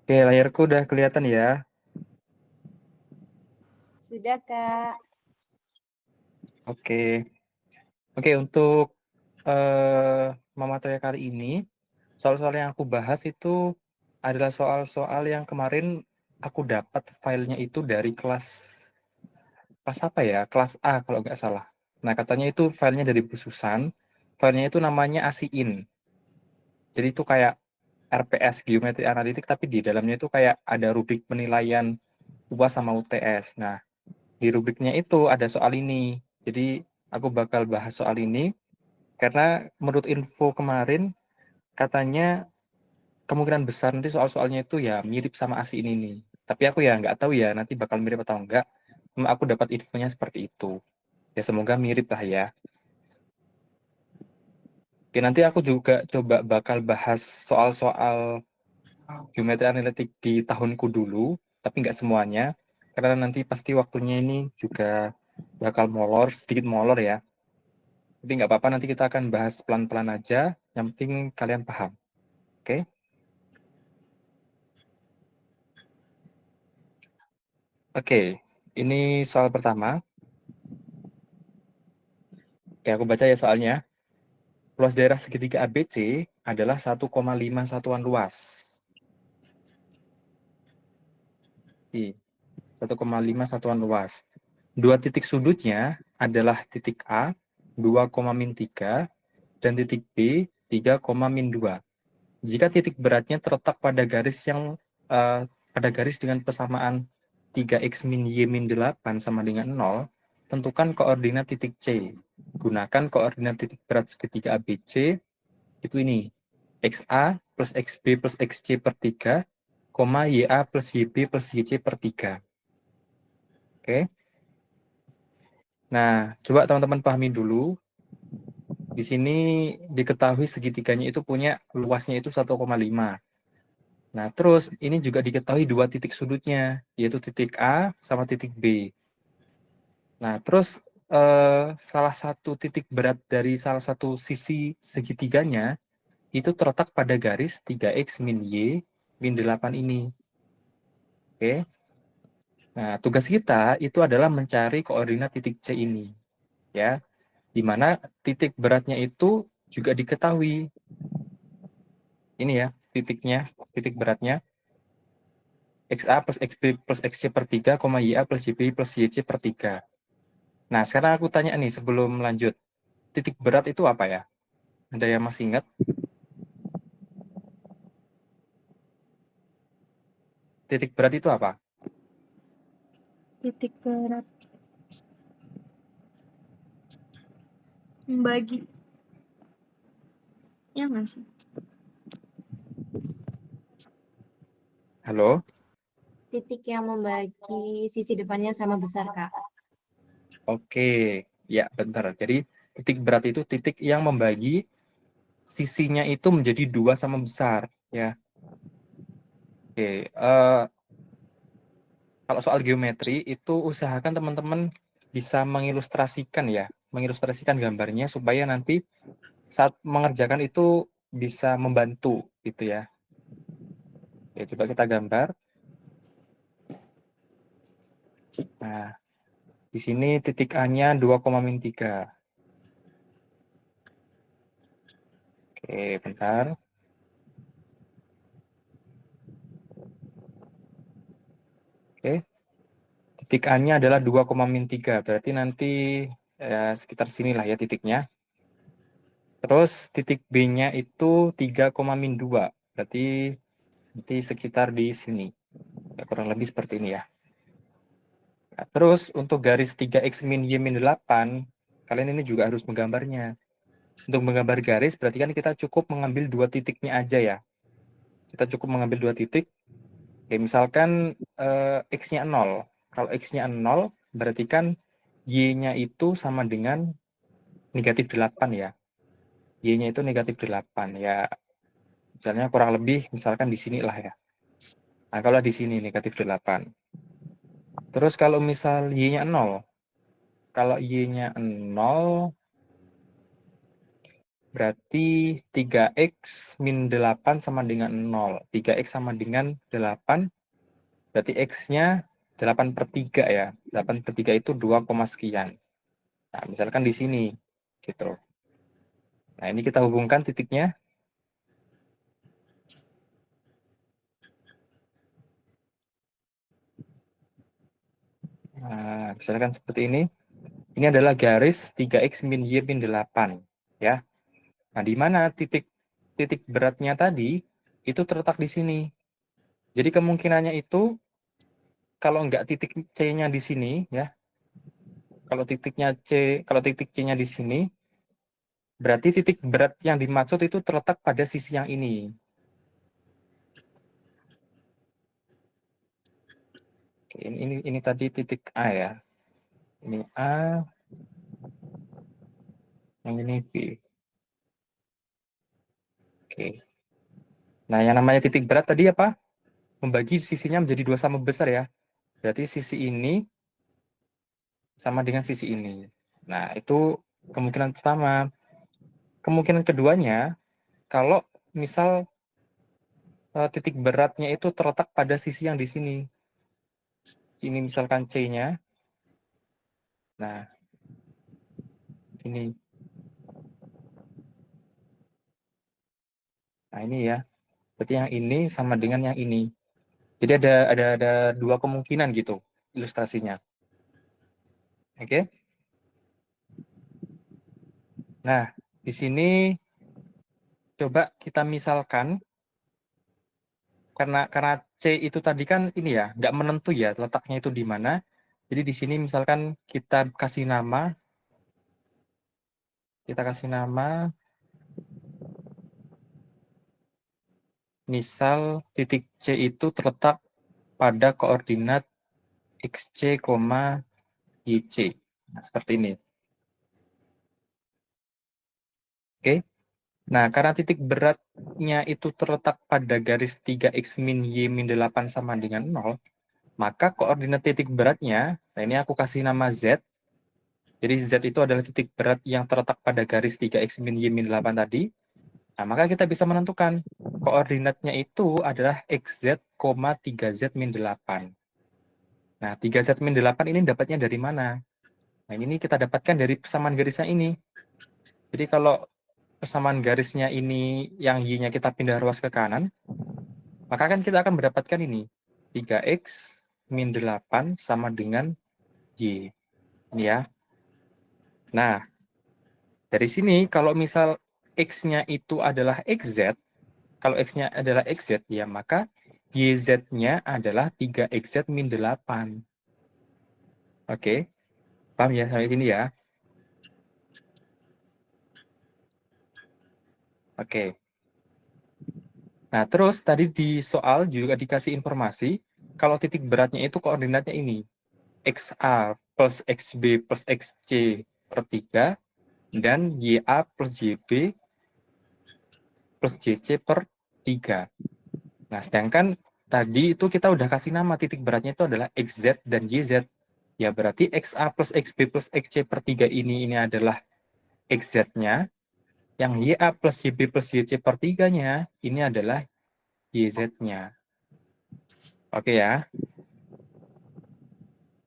Oke, layarku udah kelihatan ya. Sudah, Kak. Oke. Oke, untuk materi kali ini, soal-soal yang aku bahas itu adalah soal-soal yang kemarin aku dapat filenya itu dari kelas apa ya? Kelas A kalau nggak salah. Nah, katanya itu filenya dari Bu Susan. Filenya itu namanya ASIIN. Jadi itu kayak RPS, Geometri Analitik, tapi di dalamnya itu kayak ada rubrik penilaian UAS sama UTS. Nah, di rubriknya itu ada soal ini. Jadi aku bakal bahas soal ini karena menurut info kemarin katanya kemungkinan besar nanti soal-soalnya itu ya mirip sama ASI ini nih. Tapi aku ya nggak tahu ya nanti bakal mirip atau enggak. Cuma aku dapat infonya seperti itu. Ya semoga mirip lah ya. Oke, nanti aku juga coba bakal bahas soal-soal geometri analitik di tahunku dulu, tapi nggak semuanya. Karena nanti pasti waktunya ini juga bakal molor, sedikit molor ya. Tapi nggak apa-apa, nanti kita akan bahas pelan-pelan aja. Yang penting kalian paham. Oke? Oke, ini soal pertama. Ya, aku baca ya soalnya. Luas daerah segitiga ABC adalah 1,5 satuan luas. 1,5 satuan luas. Dua titik sudutnya adalah titik A, 2,-3, dan titik B, 3,-2. Jika titik beratnya terletak pada garis dengan persamaan 3x min y min 8 sama dengan 0, tentukan koordinat titik C. Gunakan koordinat titik berat segitiga ABC, itu ini, XA plus XB plus XC per 3, YA plus YB plus YC per 3. Oke. Nah, coba teman-teman pahami dulu. Di sini diketahui segitiganya itu punya luasnya itu 1,5. Nah, terus ini juga diketahui dua titik sudutnya, yaitu titik A sama titik B. Nah, terus salah satu titik berat dari salah satu sisi segitiganya itu terletak pada garis 3x min y min 8 ini. Oke. Nah, tugas kita itu adalah mencari koordinat titik C ini, ya. Di mana titik beratnya itu juga diketahui. Ini ya, titik beratnya. XA plus XB plus XC per 3, YA plus YB plus YC per 3. Nah, sekarang aku tanya nih sebelum lanjut. Titik berat itu apa ya? Ada yang masih ingat? Titik berat itu apa? Titik berat. Membagi. Ya nggak sih? Halo? Titik yang membagi sisi depannya sama besar, Kak. Oke. Ya, bentar. Jadi, titik berat itu titik yang membagi sisinya itu menjadi dua sama besar. Ya. Oke. Kalau soal geometri, itu usahakan teman-teman bisa mengilustrasikan ya. Mengilustrasikan gambarnya supaya nanti saat mengerjakan itu bisa membantu gitu ya. Oke, coba kita gambar. Nah, di sini titik A-nya 2,-3. Oke, bentar. Oke, titik A-nya adalah 2,-3. Berarti nanti sekitar sinilah ya titiknya. Terus titik B-nya itu 3,-2. Berarti nanti sekitar di sini. Ya, kurang lebih seperti ini ya. Nah, terus untuk garis 3x min y min 8, kalian ini juga harus menggambarnya. Untuk menggambar garis berarti kan kita cukup mengambil dua titiknya aja ya. Kita cukup mengambil dua titik. Oke, misalkan x-nya 0. Kalau x-nya 0 berarti kan y-nya itu sama dengan negatif 8 ya. Y-nya itu negatif 8 ya. Misalnya kurang lebih misalkan di sini lah ya. Nah, kalau di sini negatif 8. Terus kalau misal y-nya 0, kalau y-nya 0 Berarti 3x min 8 sama dengan 0. 3x sama dengan 8. Berarti x-nya 8/3 ya. 8/3 itu 2, sekian. Nah, misalkan di sini. Gitu. Nah, ini kita hubungkan titiknya. Nah, misalkan seperti ini. Ini adalah garis 3x min y min 8. Ya. Nah, di mana titik beratnya tadi itu terletak di sini. Jadi kemungkinannya itu kalau nggak titik C-nya di sini ya. Kalau titik C-nya di sini, berarti titik berat yang dimaksud itu terletak pada sisi yang ini. Oke, ini tadi titik A ya. Ini A, yang ini B. Oke. Nah, yang namanya titik berat tadi apa? Membagi sisinya menjadi 2 sama besar ya. Berarti sisi ini sama dengan sisi ini. Nah, itu kemungkinan pertama. Kemungkinan keduanya, kalau misal titik beratnya itu terletak pada sisi yang di sini. Ini misalkan C-nya. Nah, ini. Nah, ini ya. Berarti yang ini sama dengan yang ini. Jadi ada dua kemungkinan gitu ilustrasinya. Oke. Nah, di sini coba kita misalkan karena C itu tadi kan ini ya, nggak menentu ya letaknya itu di mana. Jadi di sini misalkan kita kasih nama misal titik C itu terletak pada koordinat XC, YC. Nah, seperti ini. Oke. Nah, karena titik beratnya itu terletak pada garis 3x min y min 8 sama dengan 0, maka koordinat titik beratnya, nah ini aku kasih nama Z. Jadi Z itu adalah titik berat yang terletak pada garis 3x min y min 8 tadi. Nah, maka kita bisa menentukan koordinatnya itu adalah XZ, 3Z min 8. Nah, 3Z min 8 ini dapatnya dari mana? Nah, ini kita dapatkan dari persamaan garisnya ini. Jadi kalau persamaan garisnya ini yang Y-nya kita pindah ruas ke kanan, maka kan kita akan mendapatkan ini. 3x min 8 sama dengan Y. Ini ya. Nah, dari sini kalau misal X-nya itu adalah XZ, kalau X-nya adalah XZ, ya maka YZ-nya adalah 3XZ min 8. Oke, paham ya sampai sini ya? Oke. Nah, terus tadi di soal juga dikasih informasi kalau titik beratnya itu koordinatnya ini. XA plus XB plus XC per 3 dan YA plus YB plus JC per 3. Nah, sedangkan tadi itu kita udah kasih nama titik beratnya itu adalah XZ dan YZ. Ya, berarti XA plus XB plus XC per 3 ini adalah XZ-nya. Yang YA plus YB plus YC per 3-nya ini adalah YZ-nya. Oke ya.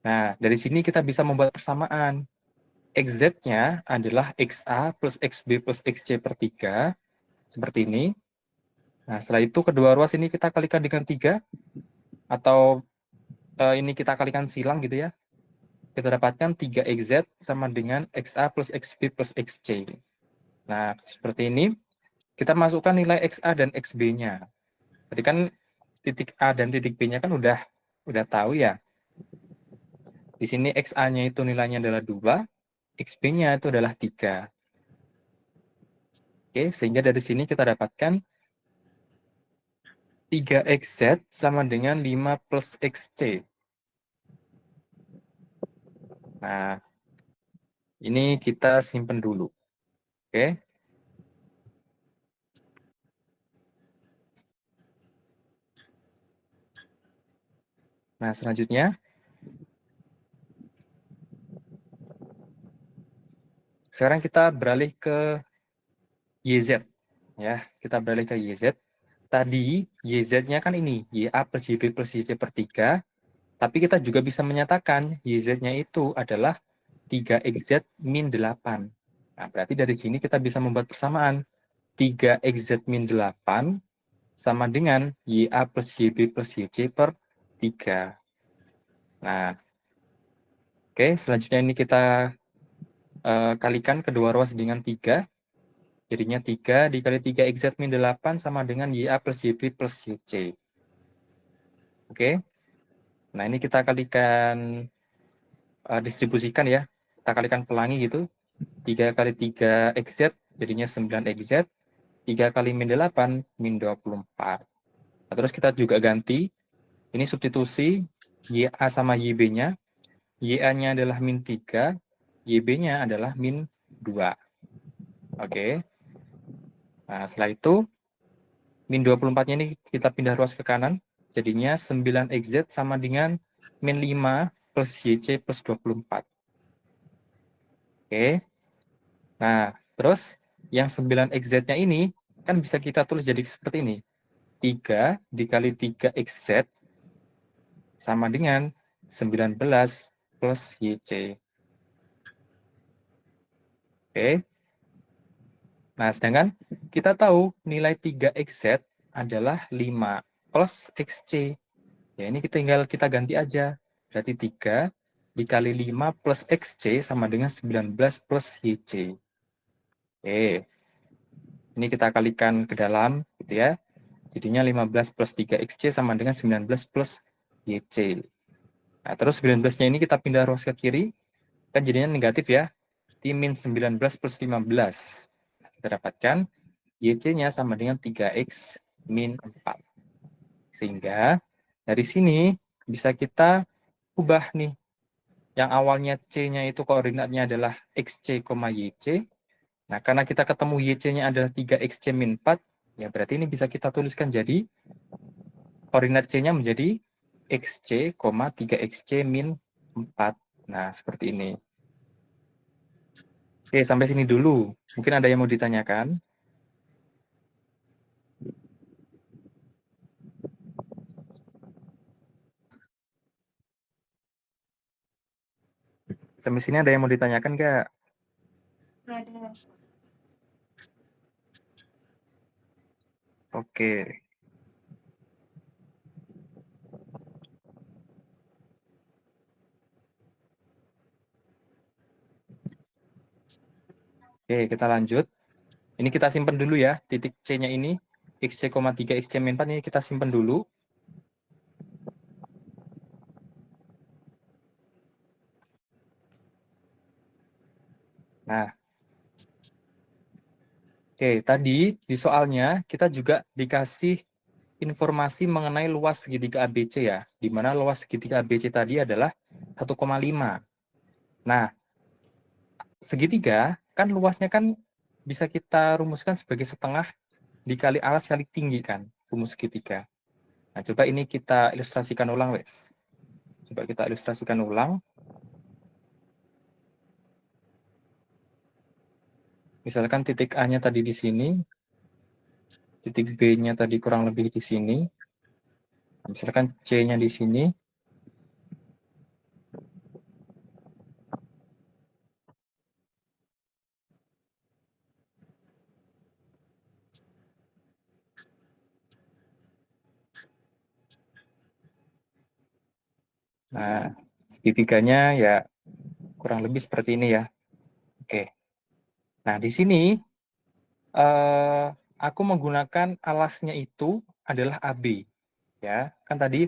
Nah, dari sini kita bisa membuat persamaan. XZ-nya adalah XA plus XB plus XC per 3. Seperti ini. Nah, setelah itu kedua ruas ini kita kalikan dengan 3. Atau ini kita kalikan silang gitu ya. Kita dapatkan 3XZ sama dengan XA plus XB plus XC. Nah, seperti ini. Kita masukkan nilai XA dan XB-nya. Tadi kan titik A dan titik B-nya kan udah tahu ya. Di sini XA-nya itu nilainya adalah 2, XB-nya itu adalah 3. Oke, sehingga dari sini kita dapatkan 3XZ sama dengan 5 plus XC. Nah, ini kita simpan dulu. Oke. Nah, selanjutnya, sekarang kita beralih ke YZ. Ya, kita balik ke YZ. Tadi YZ-nya kan ini, YA plus YB plus YC per 3. Tapi kita juga bisa menyatakan YZ-nya itu adalah 3XZ min 8. Nah, berarti dari sini kita bisa membuat persamaan. 3XZ min 8 sama dengan YA plus YB plus YC per 3. Nah, oke, selanjutnya ini kita kalikan kedua ruas dengan 3. Jadinya 3 dikali 3XZ min 8 sama dengan YA plus YB plus YC. Oke, nah ini kita kalikan, distribusikan ya. Kita kalikan pelangi gitu. 3 kali 3XZ jadinya 9XZ. 3 kali min 8 min 24. Nah, terus kita juga ganti. Ini substitusi YA sama YB-nya. YA-nya adalah min 3. YB-nya adalah min 2. Oke. Nah, setelah itu, min 24-nya ini kita pindah ruas ke kanan. Jadinya 9XZ sama dengan min 5 plus YC plus 24. Oke. Nah, terus yang 9XZ-nya ini kan bisa kita tulis jadi seperti ini. 3 dikali 3XZ sama dengan 19 plus YC. Oke. Nah, sedangkan kita tahu nilai 3XZ adalah 5 plus XC. Ya, ini tinggal kita ganti aja. Berarti 3 dikali 5 plus XC sama dengan 19 plus YC. Oke. Ini kita kalikan ke dalam, gitu ya. Jadinya 15 plus 3XC sama dengan 19 plus YC. Nah, terus 19-nya ini kita pindah ruas ke kiri, kan jadinya negatif ya. Di min 19 plus 15. Kita dapatkan YC-nya sama dengan 3X min 4. Sehingga dari sini bisa kita ubah nih. Yang awalnya C-nya itu koordinatnya adalah XC, YC. Nah, karena kita ketemu YC-nya adalah 3XC min 4, ya berarti ini bisa kita tuliskan jadi koordinat C-nya menjadi XC, 3XC min 4. Nah, seperti ini. Oke, sampai sini dulu. Mungkin ada yang mau ditanyakan? Sampai sini ada yang mau ditanyakan nggak? Ada. Oke. Oke, kita lanjut. Ini kita simpan dulu ya, titik C-nya ini. XC, 3XC min 4 ini kita simpan dulu. Nah, oke, tadi di soalnya kita juga dikasih informasi mengenai luas segitiga ABC ya, di mana luas segitiga ABC tadi adalah 1,5. Nah, segitiga kan luasnya kan bisa kita rumuskan sebagai setengah dikali alas kali tinggi kan, rumus segitiga. Nah, coba ini kita ilustrasikan ulang, wes. Coba kita ilustrasikan ulang. Misalkan titik A-nya tadi di sini, titik B-nya tadi kurang lebih di sini. Misalkan C-nya di sini. Nah, segitiganya ya kurang lebih seperti ini ya. Oke. Nah, di sini aku menggunakan alasnya itu adalah AB. Ya, kan tadi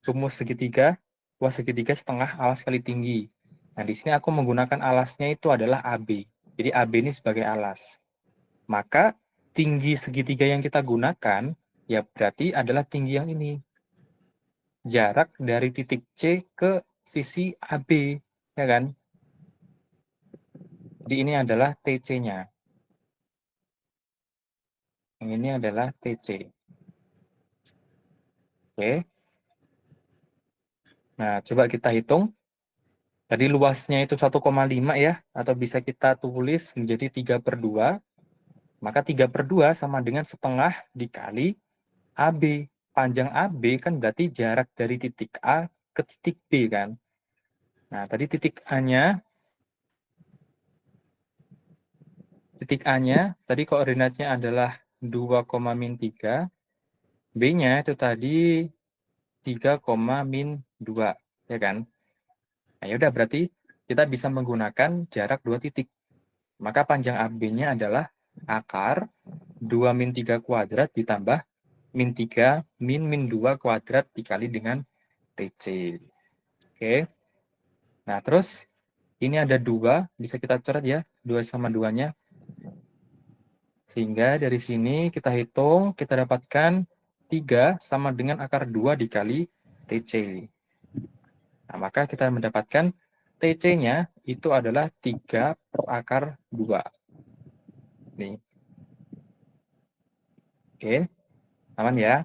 rumus segitiga, luas segitiga setengah alas kali tinggi. Nah, di sini aku menggunakan alasnya itu adalah AB. Jadi AB ini sebagai alas. Maka tinggi segitiga yang kita gunakan ya berarti adalah tinggi yang ini. Jarak dari titik C ke sisi AB, ya kan? Jadi ini adalah TC-nya. Yang ini adalah TC. Oke. Nah, coba kita hitung. Tadi luasnya itu 1,5 ya, atau bisa kita tulis menjadi 3/2. Maka 3/2 sama dengan setengah dikali AB. Panjang AB kan berarti jarak dari titik A ke titik B kan. Nah, tadi titik A-nya tadi koordinatnya adalah 2,-3, B-nya itu tadi 3,-2, ya kan? Nah, yaudah berarti kita bisa menggunakan jarak 2 titik. Maka panjang AB-nya adalah akar 2-3 kuadrat ditambah -3 -2 kuadrat dikali dengan TC. Oke. Nah, terus ini ada 2, bisa kita coret ya, 2 sama 2-nya. Sehingga dari sini kita hitung, kita dapatkan 3 sama dengan akar 2 dikali TC. Nah, maka kita mendapatkan TC-nya itu adalah 3 per akar 2. Nih. Oke, aman ya?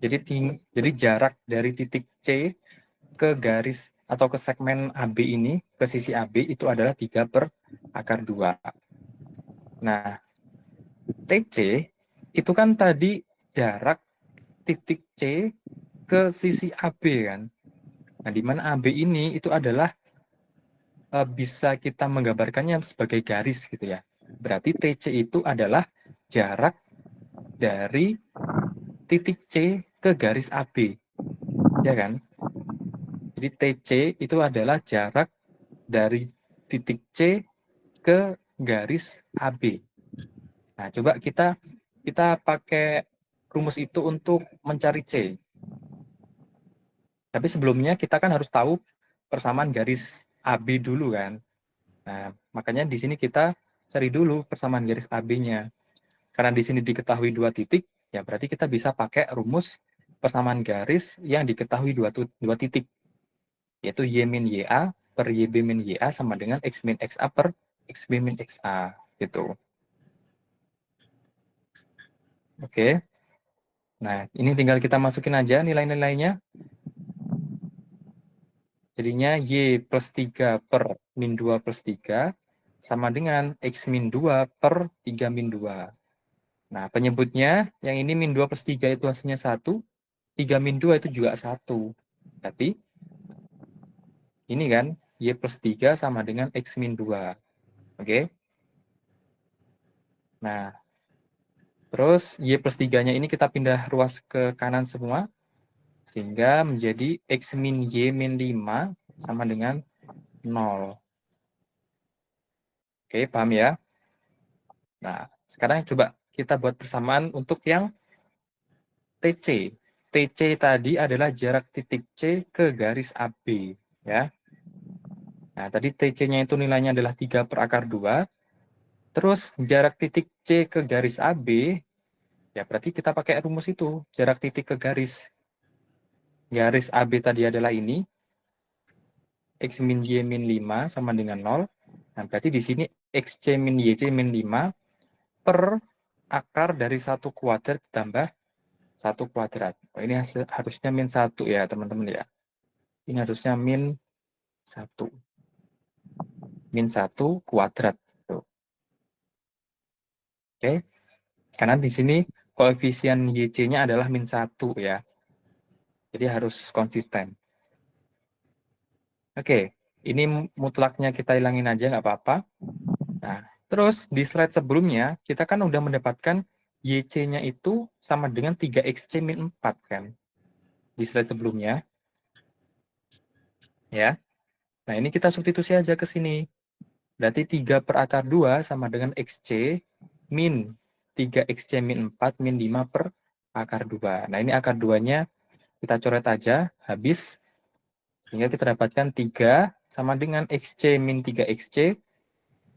Jadi jarak dari titik C ke garis atau ke segmen AB ini, ke sisi AB itu adalah 3 per akar 2. Nah, TC itu kan tadi jarak titik C ke sisi AB kan. Nah, di mana AB ini itu adalah bisa kita menggambarkannya sebagai garis gitu ya. Berarti TC itu adalah jarak dari titik C ke garis AB. Ya kan? Jadi TC itu adalah jarak dari titik C ke garis AB. Nah, coba kita pakai rumus itu untuk mencari C. Tapi sebelumnya kita kan harus tahu persamaan garis AB dulu kan. Nah, makanya di sini kita cari dulu persamaan garis AB-nya. Karena di sini diketahui 2 titik, ya berarti kita bisa pakai rumus persamaan garis yang diketahui 2 titik, yaitu Y min YA per YB min YA sama dengan X min XA per XB min XA, gitu. Oke. Nah, ini tinggal kita masukin aja nilai-nilainya. Jadinya Y plus 3 per min 2 plus 3 sama dengan X min 2 per 3 min 2. Nah, penyebutnya yang ini min 2 plus 3 itu hasilnya 1, 3 min 2 itu juga 1. Berarti ini kan, Y plus 3 sama dengan X min 2. Oke? Nah, terus Y plus 3-nya ini kita pindah ruas ke kanan semua, sehingga menjadi X min Y min 5 sama dengan 0. Oke, paham ya? Nah, sekarang coba kita buat persamaan untuk yang TC. TC tadi adalah jarak titik C ke garis AB. Ya. Nah, tadi TC-nya itu nilainya adalah 3 per akar 2. Terus jarak titik C ke garis AB, ya berarti kita pakai rumus itu, jarak titik ke garis. Garis AB tadi adalah ini, X min Y min 5 sama dengan 0. Nah, berarti di sini XC min YC min 5 per akar dari 1 kuadrat ditambah 1 kuadrat. Oh, ini harusnya min 1 ya, teman-teman ya. Ini harusnya min 1. Min 1 kuadrat. Tuh. Oke. Karena di sini koefisien YC-nya adalah min 1 ya. Jadi harus konsisten. Oke, ini mutlaknya kita hilangin aja, nggak apa-apa. Nah, terus di slide sebelumnya, kita kan udah mendapatkan YC-nya itu sama dengan 3XC min 4 kan. Di slide sebelumnya. Ya. Nah, ini kita substitusi aja ke sini. Berarti 3 per akar 2 sama dengan XC min 3XC min 4 min 5 per akar 2. Nah, ini akar 2-nya kita coret aja, habis. Sehingga kita dapatkan 3 sama dengan XC min 3XC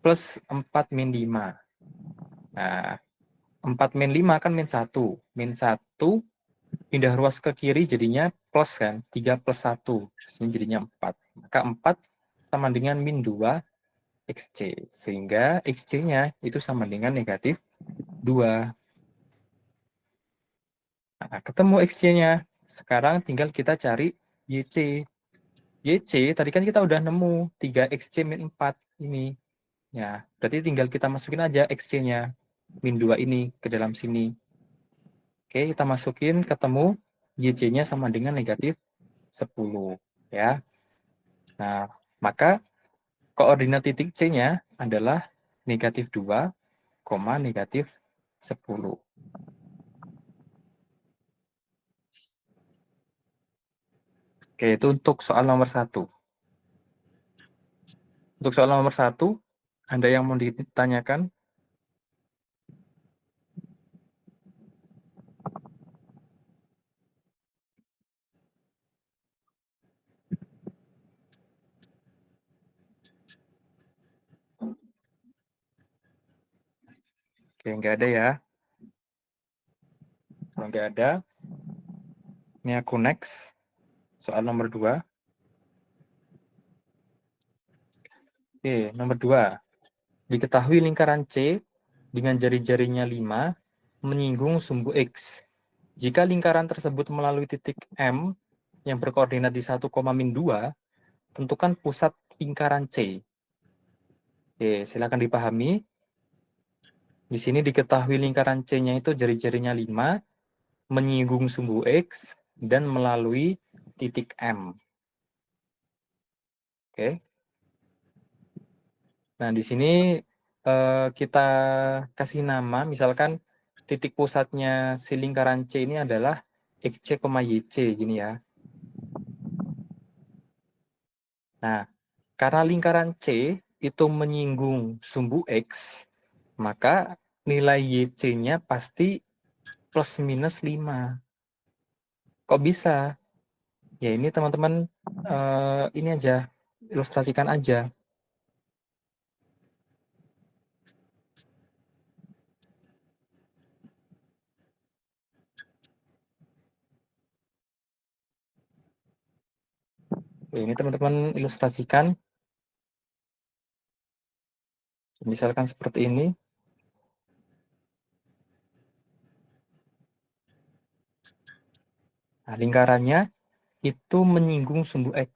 plus 4 min 5. Nah, 4 min 5 kan min 1. Min 1 pindah ruas ke kiri jadinya plus kan, 3 plus 1. Ini jadinya 4. Maka 4 sama dengan min 2 XC. Sehingga XC-nya itu sama dengan negatif 2. Nah, ketemu XC-nya. Sekarang tinggal kita cari YC. YC, tadi kan kita udah nemu 3XC min 4 ini. Ya, berarti tinggal kita masukin aja XC-nya. min 2 ini ke dalam sini. Oke, kita masukin, ketemu YC-nya sama dengan negatif 10. Ya. Nah, maka koordinat titik C-nya adalah negatif 2, negatif 10. Oke, itu untuk soal nomor 1. Untuk soal nomor 1, ada yang mau ditanyakan? Oke, nggak ada ya. Kalau nggak ada, ini aku next. Soal nomor 2. Oke, nomor 2. Diketahui lingkaran C dengan jari-jarinya 5 menyinggung sumbu X. Jika lingkaran tersebut melalui titik M yang berkoordinat di 1, min 2, tentukan pusat lingkaran C. Oke, silakan dipahami. Di sini diketahui lingkaran C-nya itu jari-jarinya 5, menyinggung sumbu X, dan melalui titik M. Oke. Nah, di sini kita kasih nama, misalkan titik pusatnya si lingkaran C ini adalah XC, YC, gini ya. Nah, karena lingkaran C itu menyinggung sumbu X, maka nilai YC-nya pasti plus minus 5. Kok bisa? Ya ini teman-teman ini aja, ilustrasikan aja. Ini teman-teman ilustrasikan. Misalkan seperti ini. Nah, lingkarannya itu menyinggung sumbu X.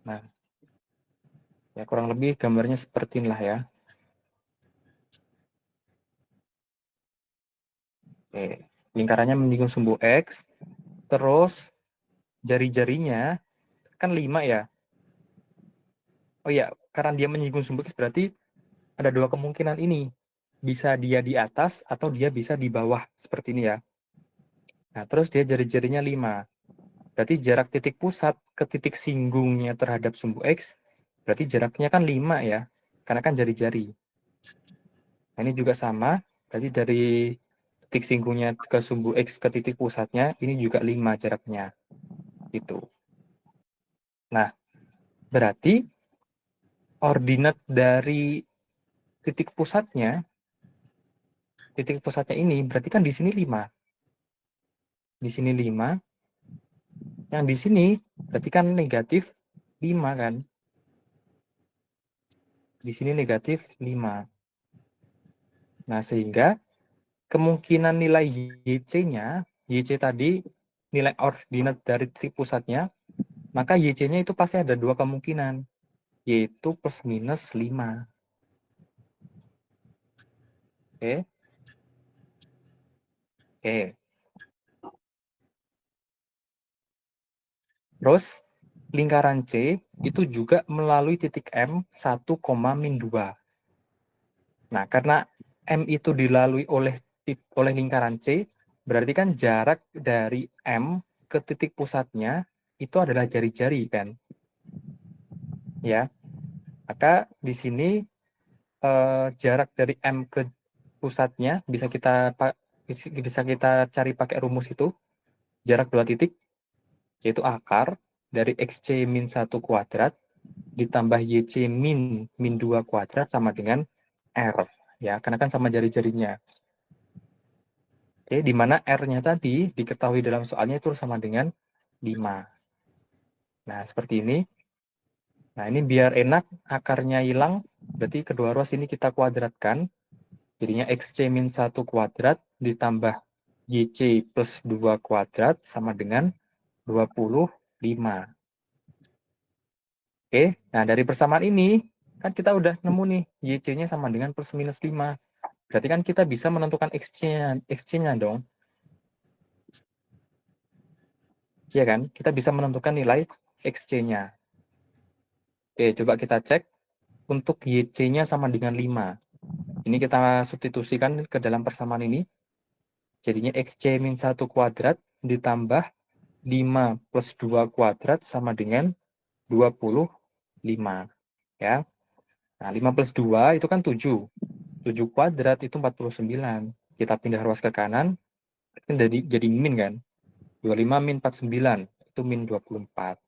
Nah, ya kurang lebih gambarnya seperti inilah ya. Oke, lingkarannya menyinggung sumbu X, terus jari-jarinya kan 5 ya. Oh iya, karena dia menyinggung sumbu X berarti ada dua kemungkinan ini. Bisa dia di atas atau dia bisa di bawah, seperti ini ya. Nah, terus dia jari-jarinya 5. Berarti jarak titik pusat ke titik singgungnya terhadap sumbu X, berarti jaraknya kan 5 ya, karena kan jari-jari. Nah, ini juga sama, berarti dari titik singgungnya ke sumbu X ke titik pusatnya, ini juga 5 jaraknya. Gitu. Nah, berarti ordinat dari titik pusatnya ini berarti kan di sini 5. Di sini 5. Yang di sini berarti kan negatif 5 kan. Di sini negatif 5. Nah, sehingga kemungkinan nilai YC-nya, YC tadi nilai ordinat dari titik pusatnya, maka YC-nya itu pasti ada dua kemungkinan, yaitu plus minus 5. Oke. Oke. Terus, lingkaran C itu juga melalui titik M 1, min 2. Nah, karena M itu dilalui oleh lingkaran C, berarti kan jarak dari M ke titik pusatnya itu adalah jari-jari kan. Ya. Maka di sini jarak dari M ke pusatnya bisa kita cari pakai rumus itu. Jarak dua titik yaitu akar dari XC min 1 kuadrat ditambah YC min 2 kuadrat sama dengan R. Ya, karena kan sama jari-jarinya. Oke, di mana R-nya tadi diketahui dalam soalnya itu sama dengan 5. Nah, seperti ini. Nah, ini biar enak, akarnya hilang, berarti kedua ruas ini kita kuadratkan. Jadinya XC min 1 kuadrat ditambah YC plus 2 kuadrat sama dengan 25. Oke, nah dari persamaan ini, kan kita udah nemu nih, YC-nya sama dengan plus minus 5. Berarti kan kita bisa menentukan X-nya dong. Iya kan? Kita bisa menentukan nilai XC-nya. Oke, coba kita cek untuk YC-nya sama dengan 5. Ini kita substitusikan ke dalam persamaan ini. Jadinya XC min 1 kuadrat ditambah 5 plus 2 kuadrat sama dengan 25. Ya. Nah, 5 plus 2 itu kan 7. 7 kuadrat itu 49. Kita pindah ruas ke kanan, kan jadi min kan? 25 min 49, itu min 24.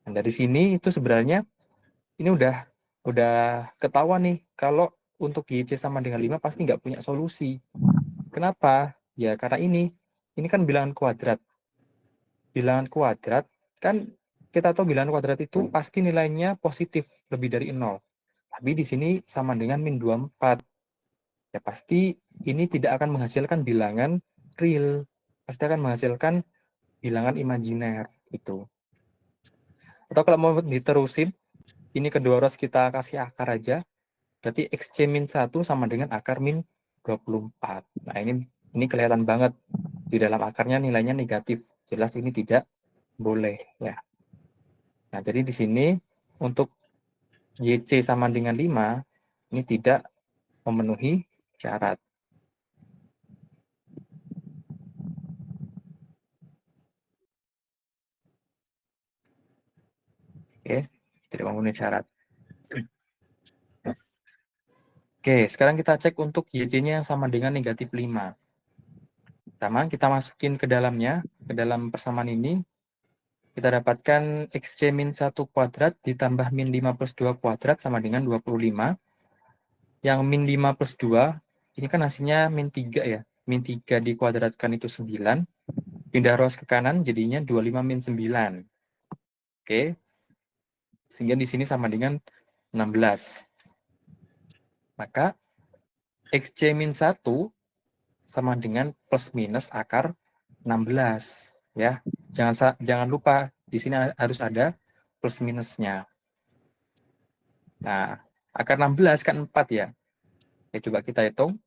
Dan dari sini itu sebenarnya ini udah ketahuan nih, kalau untuk YC sama dengan 5 pasti nggak punya solusi. Kenapa? Ya karena ini kan bilangan kuadrat. Bilangan kuadrat, kan kita tahu bilangan kuadrat itu pasti nilainya positif, lebih dari 0. Tapi di sini sama dengan min 24. Ya pasti ini tidak akan menghasilkan bilangan real. Pasti akan menghasilkan bilangan imajiner gitu. Atau kalau mau diterusin, ini kedua ruas kita kasih akar aja. Berarti XC min 1 sama dengan akar min 24. Nah ini kelihatan banget di dalam akarnya nilainya negatif. Jelas ini tidak boleh ya. Nah, jadi di sini untuk YC sama dengan 5 ini tidak memenuhi syarat. Oke, tidak memenuhi syarat. Oke, sekarang kita cek untuk YC-nya yang sama dengan negatif 5. Pertama, kita masukin ke dalamnya, ke dalam persamaan ini, kita dapatkan XC min 1 kuadrat ditambah min 5 plus 2 kuadrat sama dengan 25. Yang min 5 plus 2, ini kan hasilnya min 3 ya. Min 3 dikuadratkan itu 9. Pindah ruas ke kanan, jadinya 25 min 9. Oke, sehingga di sini sama dengan 16. Maka XC min 1 sama dengan plus minus akar 16 ya. Jangan lupa di sini harus ada plus minusnya. Nah, akar 16 kan 4 ya. Ya coba kita hitung.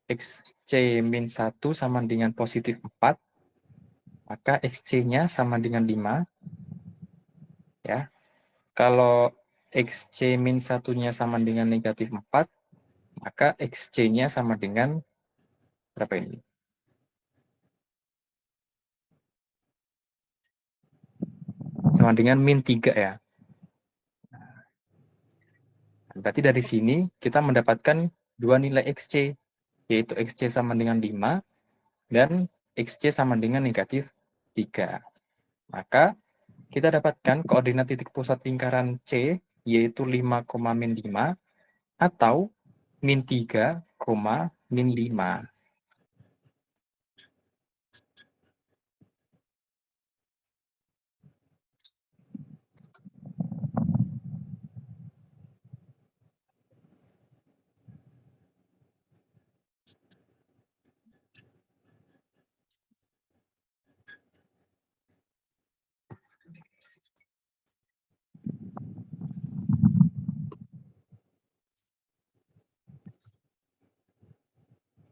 XC min 1 sama dengan positif 4. Maka XC-nya sama dengan 5. Ya. Kalau XC min 1-nya sama dengan negatif 4, maka XC-nya sama dengan berapa ini? Sama dengan min 3 ya. Berarti dari sini kita mendapatkan dua nilai XC, yaitu XC sama dengan 5 dan XC sama dengan negatif 3. Maka kita dapatkan koordinat titik pusat lingkaran C, yaitu 5, min 5, atau min 3, min 5.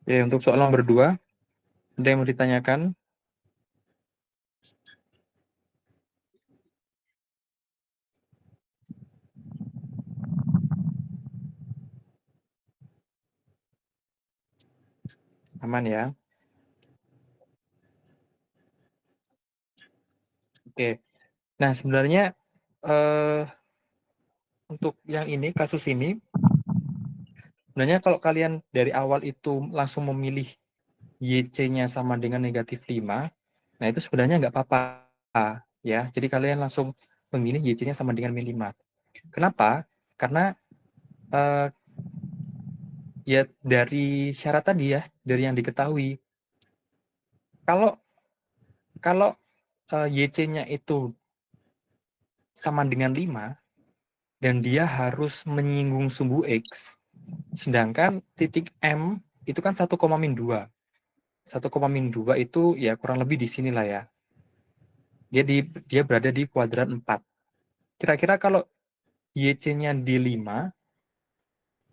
Oke, untuk soal nomor 2, ada yang mau ditanyakan? Aman ya? Oke. Nah, sebenarnya untuk yang ini, kasus ini, sebenarnya kalau kalian dari awal itu langsung memilih YC-nya sama dengan negatif 5, nah itu sebenarnya nggak apa-apa ya. Jadi kalian langsung memilih YC-nya sama dengan min 5. Kenapa? Karena ya dari syarat tadi ya, dari yang diketahui. Kalau YC-nya itu sama dengan 5 dan dia harus menyinggung sumbu X, sedangkan titik M itu kan 1, min 2. 1, min 2 itu ya kurang lebih di sinilah ya. Dia berada di kuadrat 4. kira-kira kalau YC-nya di 5,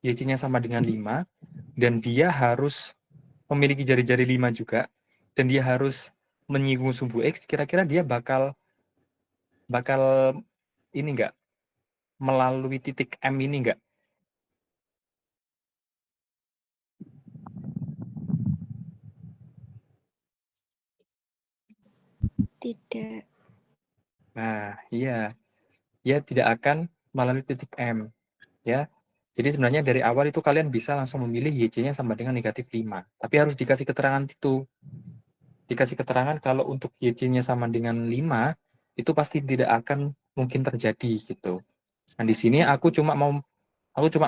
YC-nya sama dengan 5, dan dia harus memiliki jari-jari 5 juga, dan dia harus menyinggung sumbu X, kira-kira dia bakal ini enggak, melalui titik M ini enggak? Tidak. Nah, iya. Dia tidak akan melalui titik M. Ya. Jadi sebenarnya dari awal itu kalian bisa langsung memilih YC-nya sama dengan negatif 5. Tapi harus dikasih keterangan itu. Dikasih keterangan kalau untuk YC-nya sama dengan 5, itu pasti tidak akan mungkin terjadi gitu. Nah, di sini aku cuma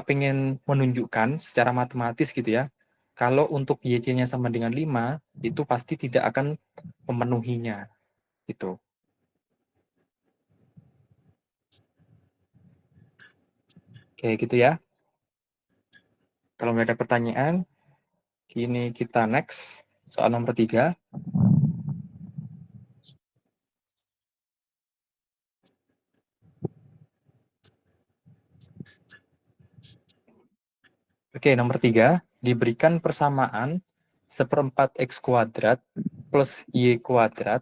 pengen menunjukkan secara matematis gitu ya. Kalau untuk YC-nya sama dengan 5, itu pasti tidak akan memenuhinya gitu. Oke, gitu ya. Kalau nggak ada pertanyaan, kini kita next. Soal nomor 3. Oke, nomor 3. Diberikan persamaan 1/4 X kuadrat plus Y kuadrat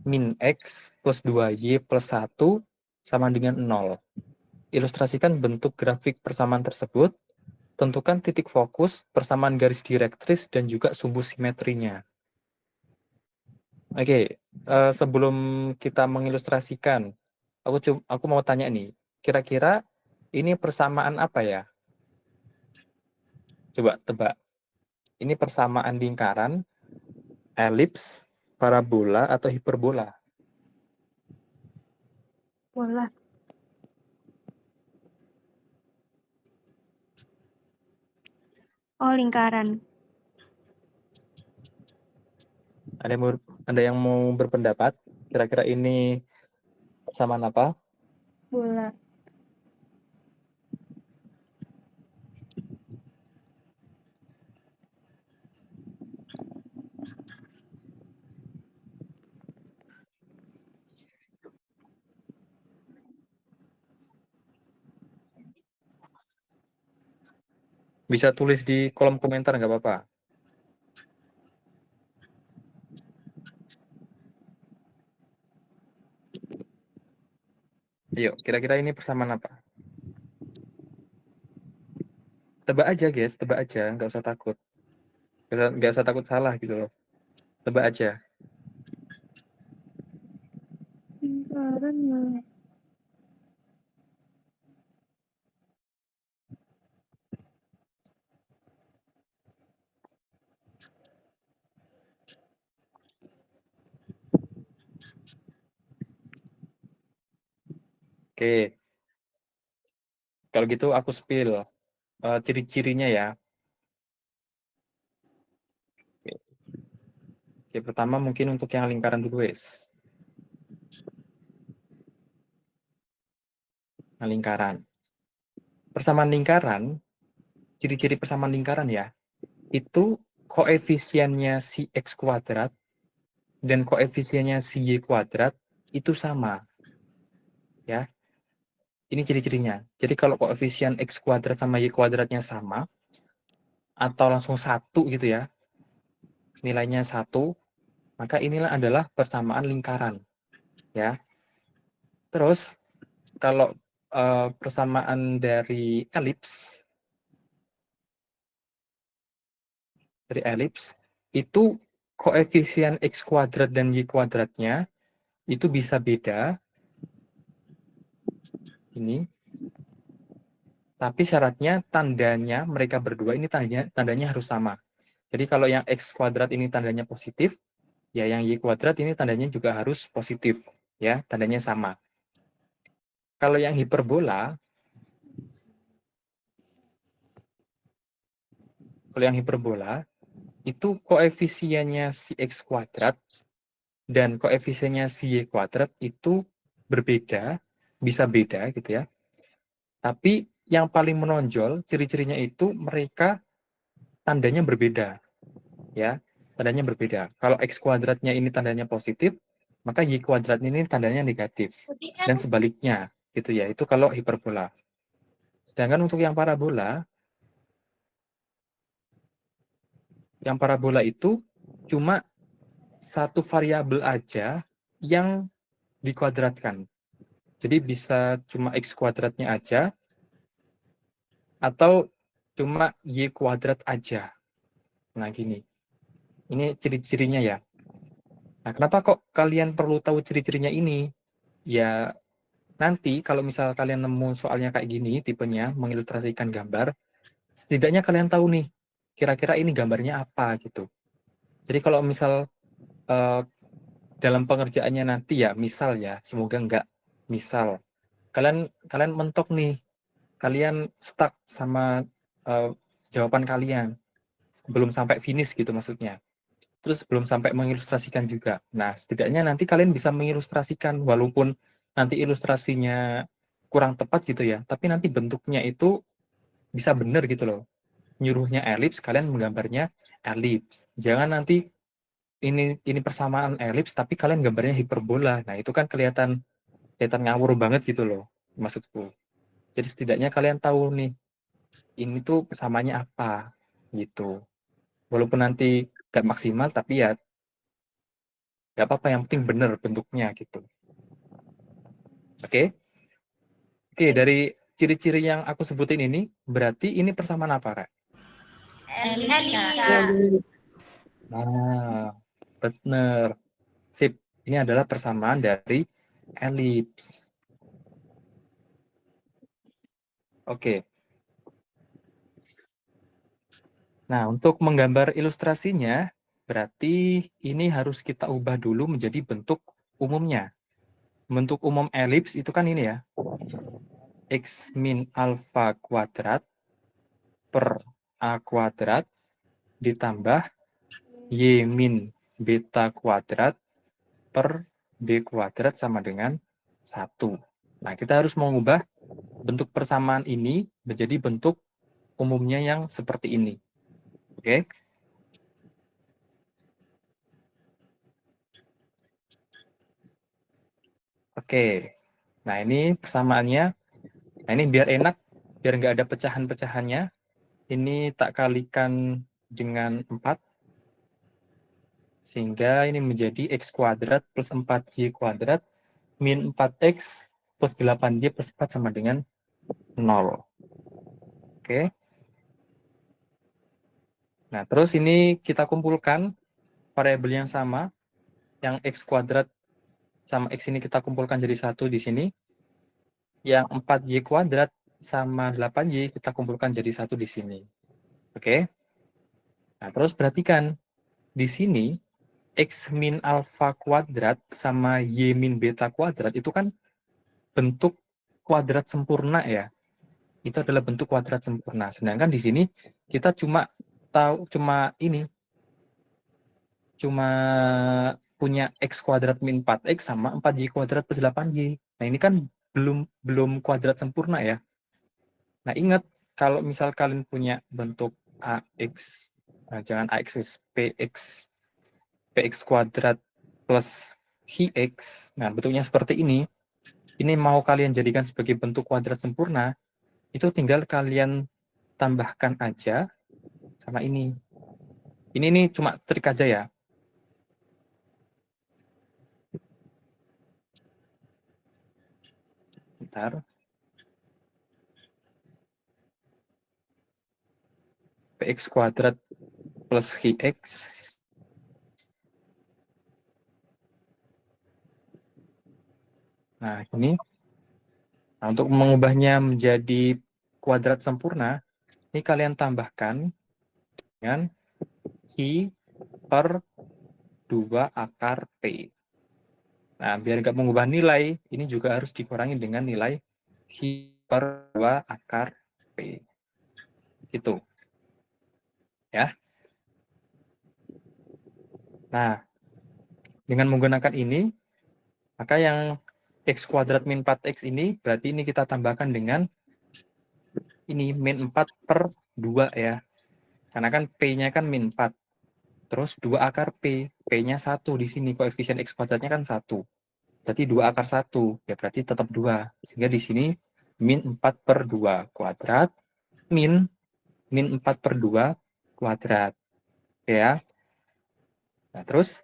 min X plus 2Y plus 1 sama dengan 0. Ilustrasikan bentuk grafik persamaan tersebut. Tentukan titik fokus, persamaan garis direktris, dan juga sumbu simetrinya. Oke, sebelum kita mengilustrasikan, aku mau tanya nih, kira-kira ini persamaan apa ya? Coba tebak. Ini persamaan lingkaran, elips, parabola, atau hiperbola? Bola. Oh, lingkaran. Ada yang mau berpendapat? Kira-kira ini persamaan apa? Bola. Bisa tulis di kolom komentar, nggak apa-apa. Ayo, kira-kira ini persamaan apa? Tebak aja, guys. Tebak aja. Nggak usah takut. Nggak usah takut salah gitu loh. Tebak aja. Lingkaran ya. Oke. Kalau gitu aku spill ciri-cirinya ya. Oke, pertama mungkin untuk yang lingkaran dulu, guys. Nah, lingkaran. Persamaan lingkaran, ciri-ciri persamaan lingkaran ya, itu koefisiennya si X kuadrat dan koefisiennya si Y kuadrat itu sama. Ya, ini ciri-cirinya. Jadi kalau koefisien X kuadrat sama Y kuadratnya sama, atau langsung 1 gitu ya, nilainya 1, maka inilah adalah persamaan lingkaran. Ya. Terus, kalau persamaan dari elips, itu koefisien X kuadrat dan Y kuadratnya itu bisa beda, ini, tapi syaratnya tandanya mereka berdua ini tandanya harus sama. Jadi kalau yang X kuadrat ini tandanya positif, ya yang Y kuadrat ini tandanya juga harus positif, ya, tandanya sama. Kalau yang hiperbola, itu koefisiennya si X kuadrat dan koefisiennya si Y kuadrat itu berbeda, bisa beda gitu ya. Tapi yang paling menonjol ciri-cirinya itu mereka tandanya berbeda. Ya, tandanya berbeda. Kalau X kuadratnya ini tandanya positif, maka Y kuadrat ini tandanya negatif. Dan sebaliknya, gitu ya. Itu kalau hiperbola. Sedangkan untuk yang parabola itu cuma satu variabel aja yang dikuadratkan. Jadi bisa cuma x kuadratnya aja atau cuma y kuadrat aja. Nah, gini. Ini ciri-cirinya ya. Nah, kenapa kok kalian perlu tahu ciri-cirinya ini? Ya, nanti kalau misal kalian nemu soalnya kayak gini, tipenya mengilustrasikan gambar, setidaknya kalian tahu nih, kira-kira ini gambarnya apa gitu. Jadi kalau misal dalam pengerjaannya nanti ya, misal ya, semoga enggak, misal kalian mentok nih, kalian stuck sama jawaban kalian, belum sampai finish gitu maksudnya. Terus belum sampai mengilustrasikan juga. Nah, setidaknya nanti kalian bisa mengilustrasikan, walaupun nanti ilustrasinya kurang tepat gitu ya, tapi nanti bentuknya itu bisa benar gitu loh. Nyuruhnya elips, kalian menggambarnya elips. Jangan nanti ini persamaan elips, tapi kalian gambarnya hiperbola. Nah, itu kan kelihatan ngawur banget gitu loh, maksudku. Jadi setidaknya kalian tahu nih, ini tuh persamaannya apa gitu. Walaupun nanti gak maksimal, tapi ya gak apa-apa, yang penting benar bentuknya gitu. Oke? Oke, dari ciri-ciri yang aku sebutin ini, berarti ini persamaan apa, Rek? Elips, Kak. Nah, benar. Sip, ini adalah persamaan dari elips. Oke. Nah, untuk menggambar ilustrasinya, berarti ini harus kita ubah dulu menjadi bentuk umumnya. Bentuk umum elips itu kan ini ya, x min alfa kuadrat per a kuadrat ditambah y min beta kuadrat per b kuadrat sama dengan 1. Nah, kita harus mengubah bentuk persamaan ini menjadi bentuk umumnya yang seperti ini. Oke? Oke. Nah, ini persamaannya. Nah, ini biar enak, biar nggak ada pecahan-pecahannya, ini tak kalikan dengan 4, sehingga ini menjadi x kuadrat plus 4y kuadrat min 4x plus 8y plus 4 sama dengan 0. Oke. Nah, terus ini kita kumpulkan variabel yang sama, yang x kuadrat sama x ini kita kumpulkan jadi 1 di sini. Yang 4y kuadrat sama 8y kita kumpulkan jadi 1 di sini. Oke. Nah, terus perhatikan, di sini x min alfa kuadrat sama y min beta kuadrat itu kan bentuk kuadrat sempurna ya. Itu adalah bentuk kuadrat sempurna. Sedangkan di sini kita cuma punya x kuadrat min 4x sama 4y kuadrat plus 8y. Nah, ini kan belum kuadrat sempurna ya. Nah, ingat kalau misal kalian punya bentuk ax, nah, jangan ax, px kuadrat plus hx. Nah, bentuknya seperti ini. Ini mau kalian jadikan sebagai bentuk kuadrat sempurna, itu tinggal kalian tambahkan aja sama ini. Ini cuma trik aja ya. Bentar. Px kuadrat plus hx. Nah, ini. Nah, untuk mengubahnya menjadi kuadrat sempurna, ini kalian tambahkan dengan hi per 2 akar P. Nah, biar nggak mengubah nilai, ini juga harus dikurangi dengan nilai hi per 2 akar P. Gitu. Ya. Nah, dengan menggunakan ini, maka yang x kuadrat min 4x ini, berarti ini kita tambahkan dengan ini min 4 per 2 ya. Karena kan P-nya kan min 4. Terus 2 akar P. P-nya 1 di sini. Koefisien x kuadratnya kan 1. berarti 2 akar 1. Ya berarti tetap 2. Sehingga di sini min 4/2 kuadrat min 4/2 kuadrat. Oke ya. Nah, terus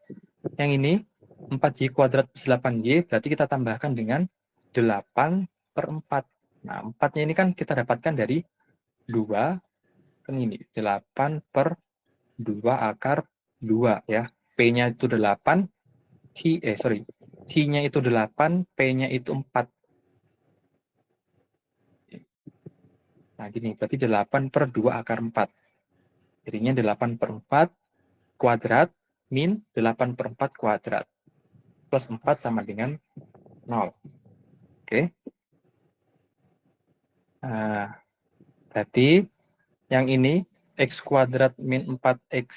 yang ini 4Y kuadrat plus 8Y berarti kita tambahkan dengan 8/4. Nah, 4-nya ini kan kita dapatkan dari 2, kan ini 8/2 akar 2 ya. P-nya itu 8, T-nya itu 8, P-nya itu 4. Nah, gini, berarti 8/2 akar 4. Jadinya 8/4 kuadrat min 8/4 kuadrat. Plus 4 sama dengan 0. Oke. Nah, berarti yang ini X kuadrat min 4X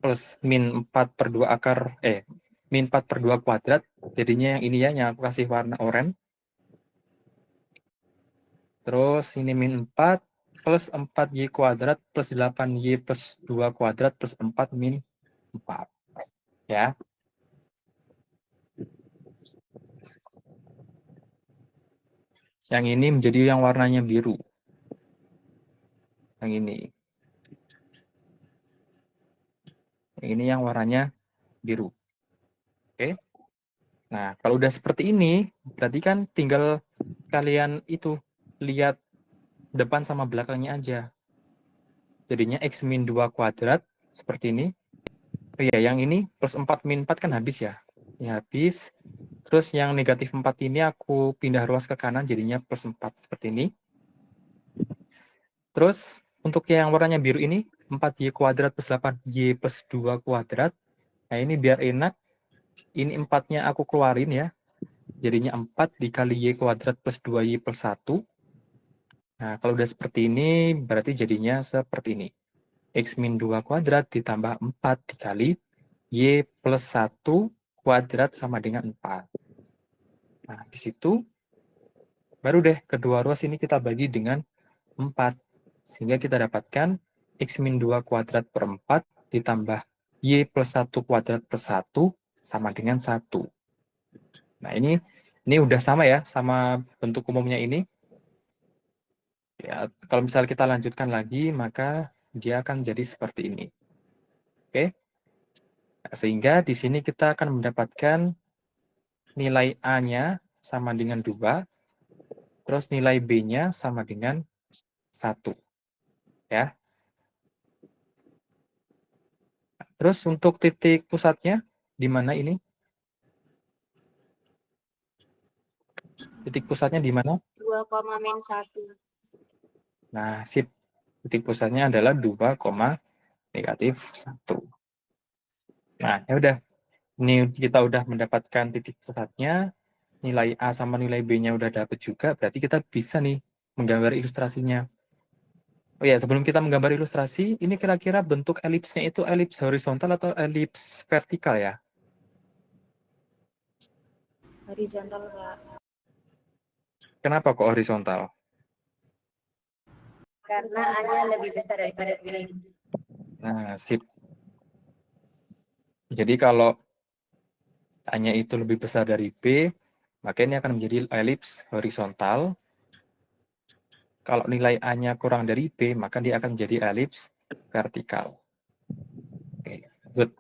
plus min 4/2 akar, min 4/2 kuadrat. Jadinya yang ini ya, yang aku kasih warna oranye. Terus ini min 4 plus 4Y kuadrat plus 8Y plus 2 kuadrat plus 4 min 4. Ya. Yang ini menjadi yang warnanya biru. Yang ini. Yang ini yang warnanya biru. Oke. Nah, kalau udah seperti ini, berarti kan tinggal kalian itu lihat depan sama belakangnya aja. Jadinya X min 2 kuadrat seperti ini. Oh iya, yang ini plus 4 min 4 kan habis ya. Ini habis. Terus yang negatif 4 ini aku pindah ruas ke kanan jadinya plus 4 seperti ini. Terus untuk yang warnanya biru ini 4Y kuadrat plus 8Y plus 2 kuadrat. Nah ini biar enak, ini 4-nya aku keluarin ya. Jadinya 4 dikali Y kuadrat plus 2Y plus 1. Nah kalau udah seperti ini berarti jadinya seperti ini. X min 2 kuadrat ditambah 4 dikali Y plus 1 kuadrat sama dengan 4. Nah di situ baru deh kedua ruas ini kita bagi dengan 4. Sehingga kita dapatkan X min 2 kuadrat per 4 ditambah Y plus 1 kuadrat plus 1 sama dengan 1. Nah, ini udah sama ya, sama bentuk umumnya ini. Ya, kalau misalnya kita lanjutkan lagi, maka dia akan jadi seperti ini. Oke? Nah, sehingga di sini kita akan mendapatkan nilai A-nya sama dengan 2, terus nilai B-nya sama dengan 1. Ya. Terus untuk titik pusatnya, di mana ini? Titik pusatnya di mana? 2,-1. Nah, sip. Titik pusatnya adalah 2, negatif 1. Nah, ya udah. Ini kita udah mendapatkan titik pusatnya, nilai A sama nilai B-nya udah dapat juga, berarti kita bisa nih menggambar ilustrasinya. Oh ya, sebelum kita menggambar ilustrasi, ini kira-kira bentuk elipsnya itu elips horizontal atau elips vertikal ya? Horizontal, Pak. Kenapa kok horizontal? Karena A-nya lebih besar daripada B. Nah, sip. Jadi kalau A-nya itu lebih besar dari B, maka ini akan menjadi elips horizontal. Kalau nilai A-nya kurang dari B, maka dia akan menjadi elips vertikal. Oke, good.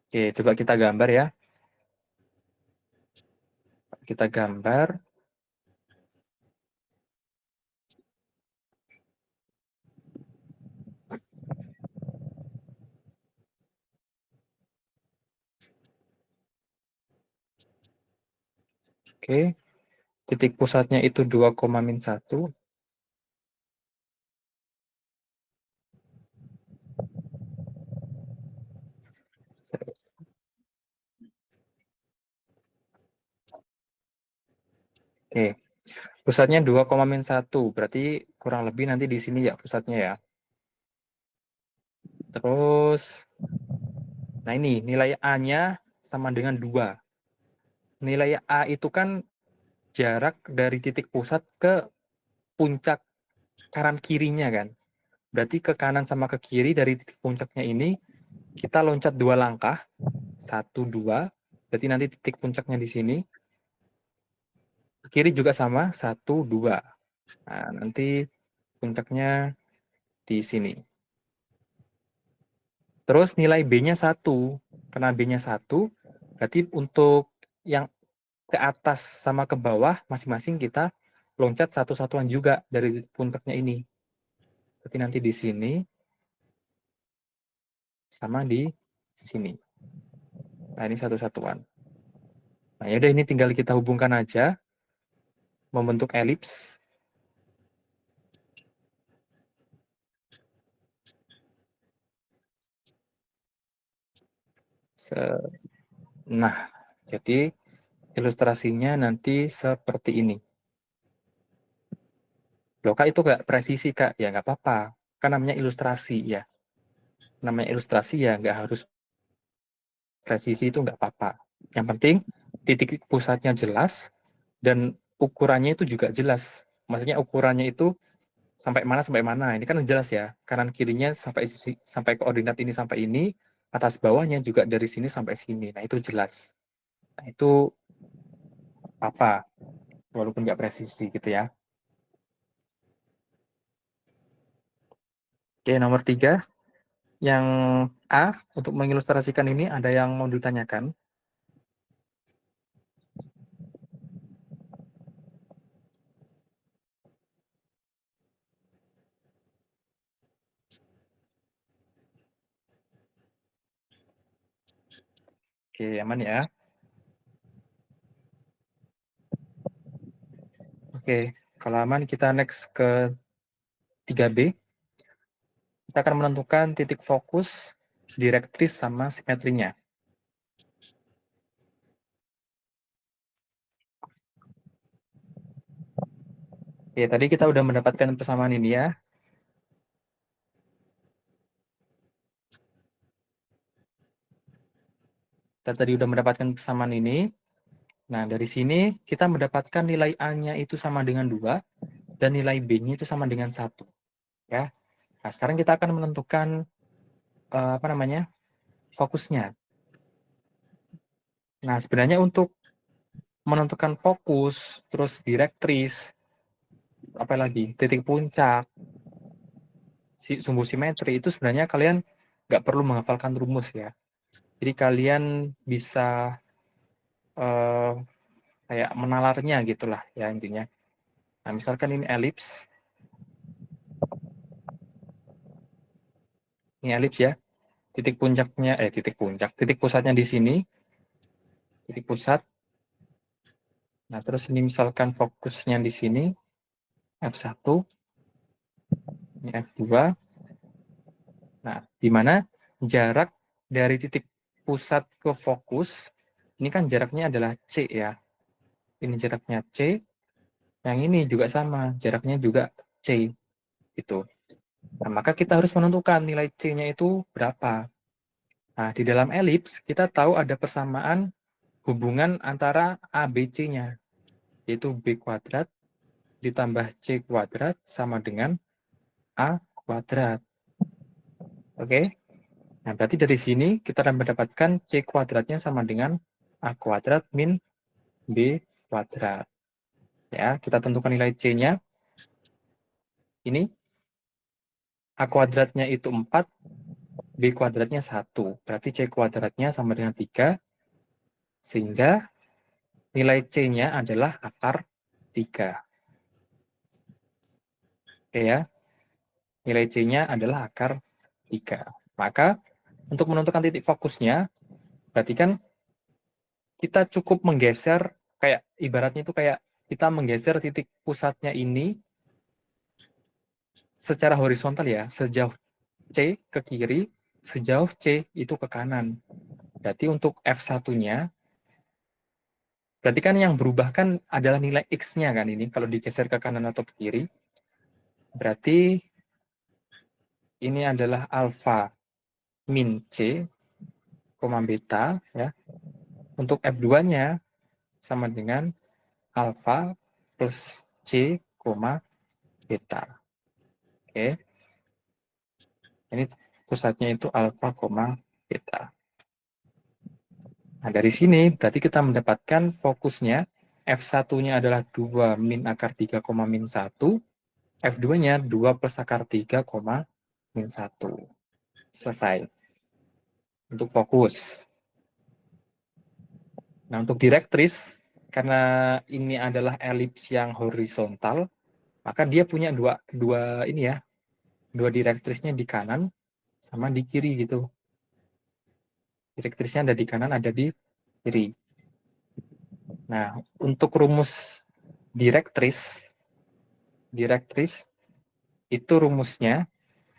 Oke, coba kita gambar ya. Kita gambar. Oke, titik pusatnya itu 2,-1. Oke, pusatnya 2,-1, berarti kurang lebih nanti di sini ya pusatnya ya. Terus, nah ini nilai A-nya sama dengan 2. Nilai A itu kan jarak dari titik pusat ke puncak kanan kirinya kan. Berarti ke kanan sama ke kiri dari titik puncaknya ini kita loncat 2 langkah, 1, 2, berarti nanti titik puncaknya di sini. Kiri juga sama, 1, 2. Nah, nanti puncaknya di sini. Terus nilai B-nya 1. Karena B-nya 1, berarti untuk yang ke atas sama ke bawah, masing-masing kita loncat satu-satuan juga dari puncaknya ini. Berarti nanti di sini, sama di sini. Nah, ini satu-satuan. Nah, yaudah ini tinggal kita hubungkan aja, membentuk elips. Nah, jadi ilustrasinya nanti seperti ini. Loh, Kak, itu nggak presisi, Kak. Ya, nggak apa-apa. Kan namanya ilustrasi, ya. Namanya ilustrasi, ya nggak harus presisi, itu nggak apa-apa. Yang penting, titik pusatnya jelas, dan ukurannya itu juga jelas. Maksudnya ukurannya itu sampai mana sampai mana. Ini kan jelas ya. Kanan kirinya sampai koordinat ini sampai ini, atas bawahnya juga dari sini sampai sini. Nah, itu jelas. Nah, itu apa? Walaupun nggak presisi gitu ya. Oke, nomor 3. Yang A, untuk mengilustrasikan ini, ada yang mau ditanyakan? Oke, aman ya. Oke, kalau aman kita next ke 3B. Kita akan menentukan titik fokus, direktris, sama simetrinya. Oke, tadi kita udah mendapatkan persamaan ini ya. Kita tadi udah mendapatkan persamaan ini. Nah, dari sini kita mendapatkan nilai A-nya itu sama dengan 2, dan nilai B-nya itu sama dengan 1. Ya. Nah, sekarang kita akan menentukan fokusnya. Nah, sebenarnya untuk menentukan fokus, terus direktris, apa lagi, titik puncak, sumbu simetri, itu sebenarnya kalian nggak perlu menghafalkan rumus ya. Jadi kalian bisa kayak menalarnya gitulah ya intinya. Nah, misalkan ini elips. Ini elips ya. Titik puncaknya, titik pusatnya di sini. Titik pusat. Nah, terus ini misalkan fokusnya di sini. F1. Ini F2. Nah, di mana jarak dari titik pusat ke fokus, ini kan jaraknya adalah C ya. Ini jaraknya C, yang ini juga sama, jaraknya juga C. Gitu. Nah, maka kita harus menentukan nilai C-nya itu berapa. Nah, di dalam elips, kita tahu ada persamaan hubungan antara A, B, C-nya, yaitu B kuadrat ditambah C kuadrat sama dengan A kuadrat. Oke? Nah, berarti dari sini kita akan mendapatkan C kuadratnya sama dengan A kuadrat min B kuadrat. Ya, kita tentukan nilai C-nya. Ini A kuadratnya itu 4, B kuadratnya 1. Berarti C kuadratnya sama dengan 3, sehingga nilai C-nya adalah akar 3. Oke ya, nilai C-nya adalah akar 3. Maka, untuk menentukan titik fokusnya, berarti kan kita cukup menggeser, kayak ibaratnya itu kayak kita menggeser titik pusatnya ini secara horizontal ya, sejauh C ke kiri, sejauh C itu ke kanan. Berarti untuk F1-nya, berarti kan yang berubah kan adalah nilai X-nya kan ini, kalau digeser ke kanan atau ke kiri. Berarti ini adalah alfa min C, beta, ya. Untuk F2-nya sama dengan alfa plus C, beta. Oke. Ini pusatnya itu alfa, Kita. Nah, dari sini berarti kita mendapatkan fokusnya F1-nya adalah 2 min akar 3, min 1, F2-nya 2 plus akar 3, min 1. Selesai. Untuk fokus. Nah, untuk direktris, karena ini adalah elips yang horizontal, maka dia punya dua direktrisnya di kanan sama di kiri gitu. Direktrisnya ada di kanan, ada di kiri. Nah, untuk rumus direktris itu rumusnya,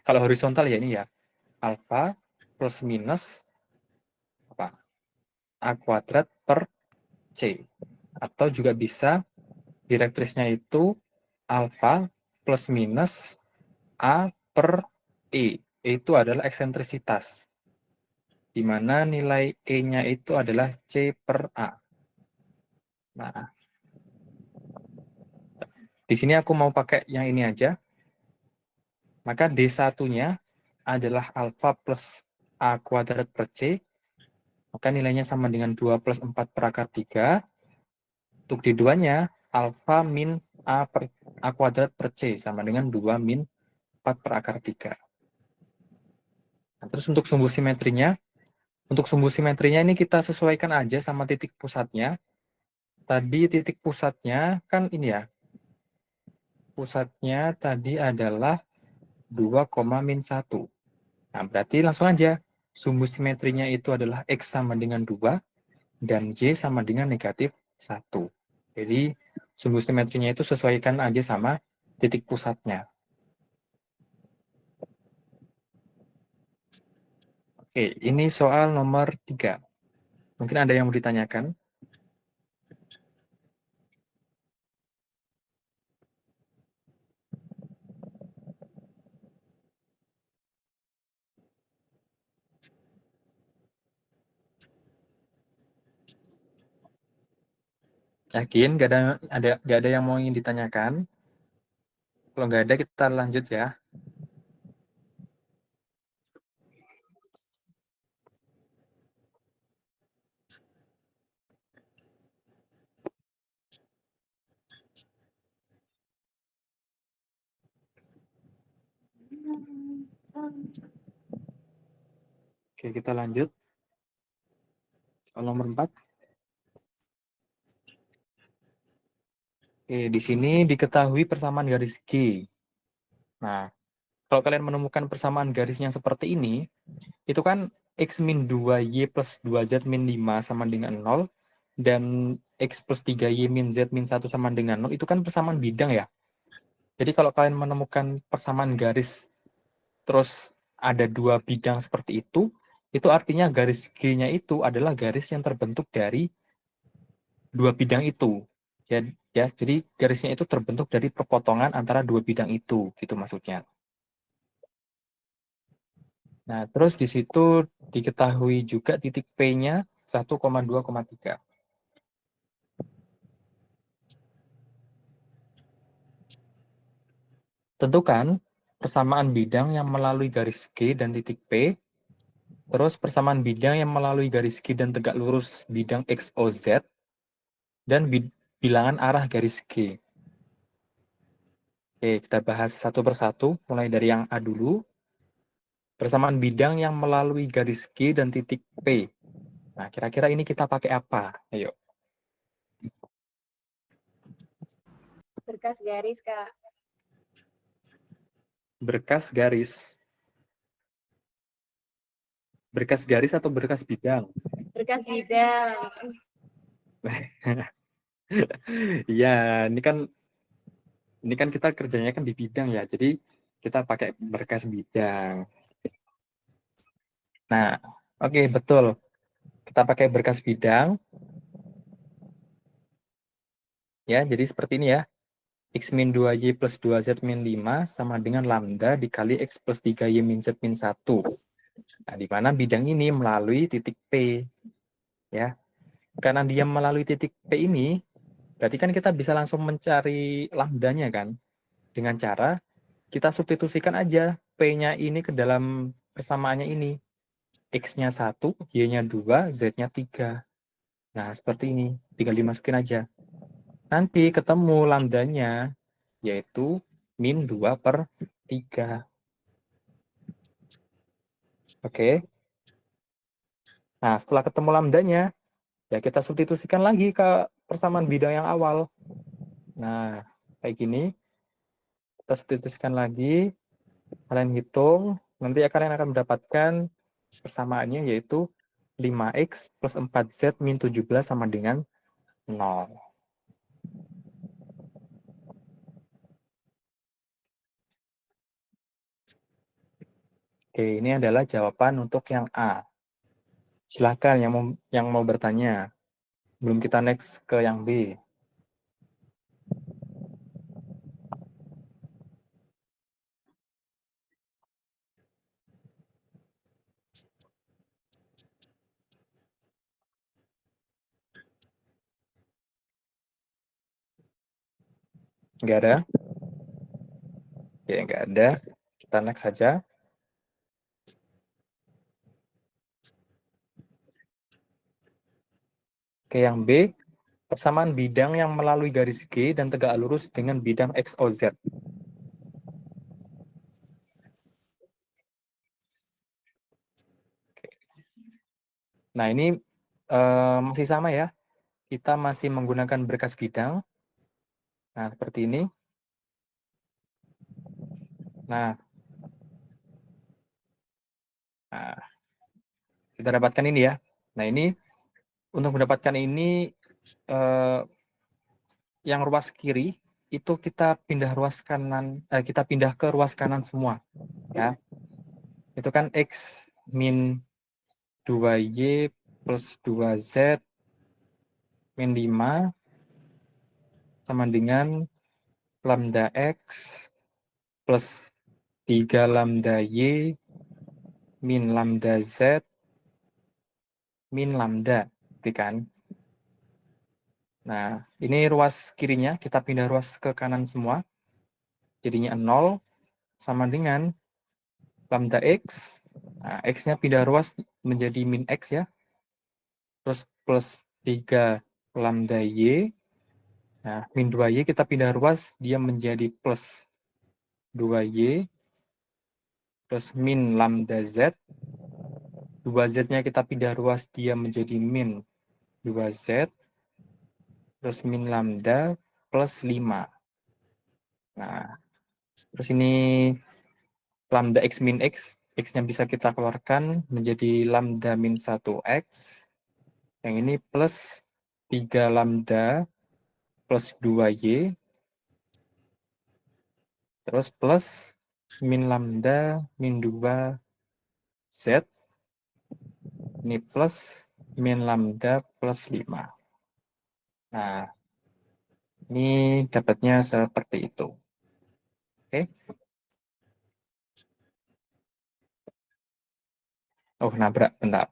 kalau horizontal ya ini ya, alfa plus minus apa? A kuadrat per C. Atau juga bisa direktrisnya itu alfa plus minus A per E. Itu adalah eksentrisitas. Di mana nilai E-nya itu adalah C per A. Nah, di sini aku mau pakai yang ini aja. Maka D1-nya adalah alfa plus A kuadrat per C. Maka nilainya sama dengan 2 plus 4 per akar 3. Untuk D2-nya, alfa min A per A kuadrat per C sama dengan 2 min 4 per akar 3. Nah, terus untuk sumbu simetrinya ini kita sesuaikan aja sama titik pusatnya. Tadi titik pusatnya kan ini ya, pusatnya tadi adalah 2, min 1. Nah, berarti langsung aja, sumbu simetrinya itu adalah X sama dengan 2, dan Y sama dengan negatif 1. Jadi, sumbu simetrinya itu sesuaikan aja sama titik pusatnya. Oke, ini soal nomor 3. Mungkin ada yang mau ditanyakan? Yakin? Nggak ada yang mau ingin ditanyakan? Kalau nggak ada, kita lanjut ya. Oke, kita lanjut. Soal nomor 4. Oke, di sini diketahui persamaan garis G. Nah, kalau kalian menemukan persamaan garisnya seperti ini, itu kan X min 2Y plus 2Z min 5 sama dengan 0, dan X plus 3Y min Z min 1 sama dengan 0, itu kan persamaan bidang ya. Jadi kalau kalian menemukan persamaan garis, terus ada dua bidang seperti itu artinya garis G-nya itu adalah garis yang terbentuk dari dua bidang itu. Ya, jadi garisnya itu terbentuk dari perpotongan antara dua bidang itu, gitu maksudnya. Nah, terus di situ diketahui juga titik P-nya 1,2,3. Tentukan persamaan bidang yang melalui garis G dan titik P, terus persamaan bidang yang melalui garis G dan tegak lurus bidang XOZ, dan bilangan arah garis G. Oke, kita bahas satu persatu, mulai dari yang A dulu. Persamaan bidang yang melalui garis G dan titik P. Nah, kira-kira ini kita pakai apa? Ayo. Berkas garis, Kak. Berkas garis. Berkas garis atau berkas bidang? Berkas bidang. Iya, ini kan kita kerjanya kan di bidang ya, jadi kita pakai berkas bidang. Nah, oke, betul. Kita pakai berkas bidang. Ya, jadi seperti ini ya. X min 2Y plus 2Z min 5 sama dengan lambda dikali X plus 3Y min Z min 1. Nah, di mana bidang ini melalui titik P. Ya. Karena dia melalui titik P ini, berarti kan kita bisa langsung mencari lambdanya kan. Dengan cara kita substitusikan aja P-nya ini ke dalam persamaannya ini. X-nya 1, Y-nya 2, Z-nya 3. Nah, seperti ini. Tinggal dimasukin aja. Nanti ketemu lambdanya, yaitu min 2/3. Oke. Nah, setelah ketemu lambdanya, ya kita substitusikan lagi ke persamaan bidang yang awal. Nah, kayak gini. Kita substitusikan lagi. Kalian hitung, nanti kalian akan mendapatkan persamaannya yaitu 5X plus 4Z min 17 sama dengan 0. Oke, ini adalah jawaban untuk yang A. Silahkan yang mau bertanya. Sebelum kita next ke yang B. Nggak ada? Oke, nggak ada. Kita next saja. Oke, yang B. Persamaan bidang yang melalui garis G dan tegak lurus dengan bidang XOZ. Nah, ini masih sama ya. Kita masih menggunakan berkas bidang. Nah, seperti ini. Nah, kita dapatkan ini ya. Nah, ini untuk mendapatkan ini, yang ruas kiri, itu kita pindah ruas kanan, kita pindah ke ruas kanan semua. Ya. Itu kan X min 2Y plus 2Z min 5 sama dengan lambda X plus 3 lambda Y min lambda Z min lambda, gitu kan? Nah, ini ruas kirinya, kita pindah ruas ke kanan semua, jadinya 0 sama dengan lambda X, nah, X-nya pindah ruas menjadi min X ya, terus plus 3 lambda Y, nah, min 2Y kita pindah ruas, dia menjadi plus 2Y, terus min lambda Z, 2Z-nya kita pindah ruas, dia menjadi min 2Z, terus min lambda plus 5. Nah, terus ini lambda X min X, X-nya bisa kita keluarkan menjadi lambda min 1X, yang ini plus 3 lambda plus 2Y, terus plus min lambda min 2Z, ini plus min lambda plus 5. Nah, ini dapatnya seperti itu. Oke. Oh, nabrak, bentar.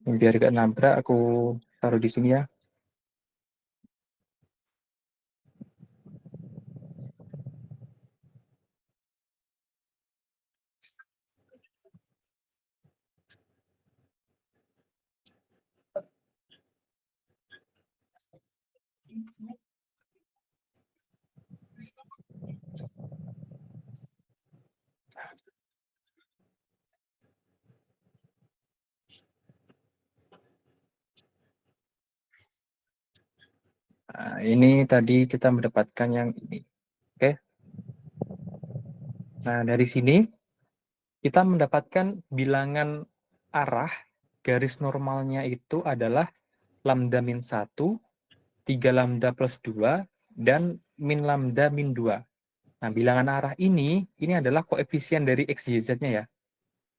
Biar gak nabrak, aku taruh di sini ya. Nah, ini tadi kita mendapatkan yang ini. Oke. Nah, dari sini kita mendapatkan bilangan arah garis normalnya itu adalah lambda min 1, 3 lambda plus 2, dan min lambda min 2. Nah, bilangan arah ini adalah koefisien dari X, Y, Z-nya ya.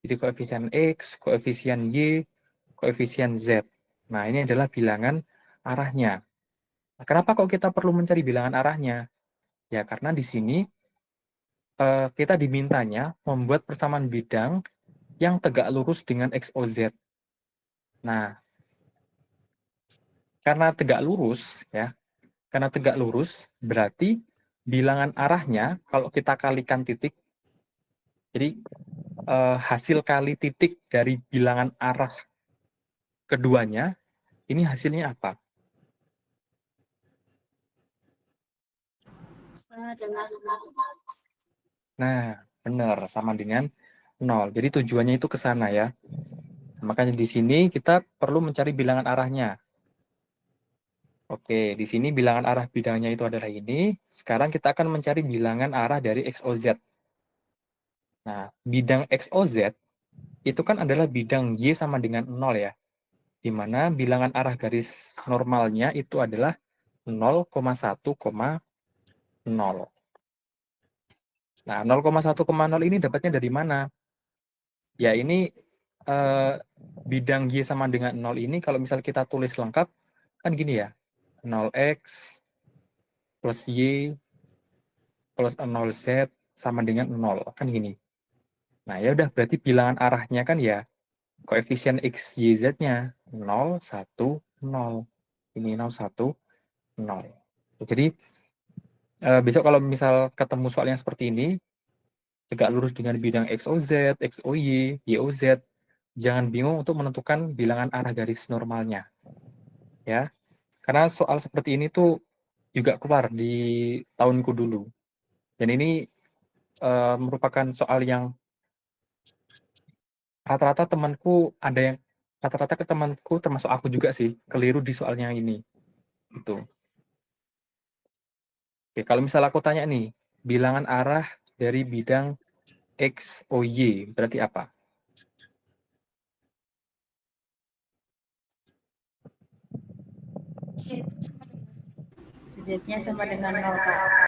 Jadi koefisien X, koefisien Y, koefisien Z. Nah, ini adalah bilangan arahnya. Nah, kenapa kok kita perlu mencari bilangan arahnya? Ya, karena di sini kita dimintanya membuat persamaan bidang yang tegak lurus dengan XOZ. Nah, karena tegak lurus ya, karena tegak lurus berarti bilangan arahnya kalau kita kalikan titik, jadi hasil kali titik dari bilangan arah keduanya, ini hasilnya apa? Dengan Nah, benar, sama dengan 0. Jadi tujuannya itu ke sana ya. Makanya di sini kita perlu mencari bilangan arahnya. Oke, di sini bilangan arah bidangnya itu adalah ini. Sekarang kita akan mencari bilangan arah dari XOZ. Nah, bidang XOZ itu kan adalah bidang Y sama dengan 0 ya. Di mana bilangan arah garis normalnya itu adalah 0,1,0. Nah, 0,1,0 ini dapatnya dari mana? Ya, ini bidang Y sama dengan 0 ini kalau misal kita tulis lengkap, kan gini ya. 0x plus Y plus 0z sama dengan 0. Kan gini. Nah, ya udah berarti bilangan arahnya kan ya koefisien X, Y, Z-nya 0, 1, 0. Ini 0, 1, 0. Jadi, besok kalau misal ketemu soal yang seperti ini, tegak lurus dengan bidang XOZ, XOY, YOZ, jangan bingung untuk menentukan bilangan arah garis normalnya. Ya, karena soal seperti ini tuh juga keluar di tahunku dulu. Dan ini merupakan soal yang rata-rata temanku ada yang rata-rata ke temanku termasuk aku juga sih keliru di soalnya ini. Itu. Oke, kalau misal aku tanya nih, bilangan arah dari bidang X, O, Y berarti apa? Z-nya sama dengan 0, Kak.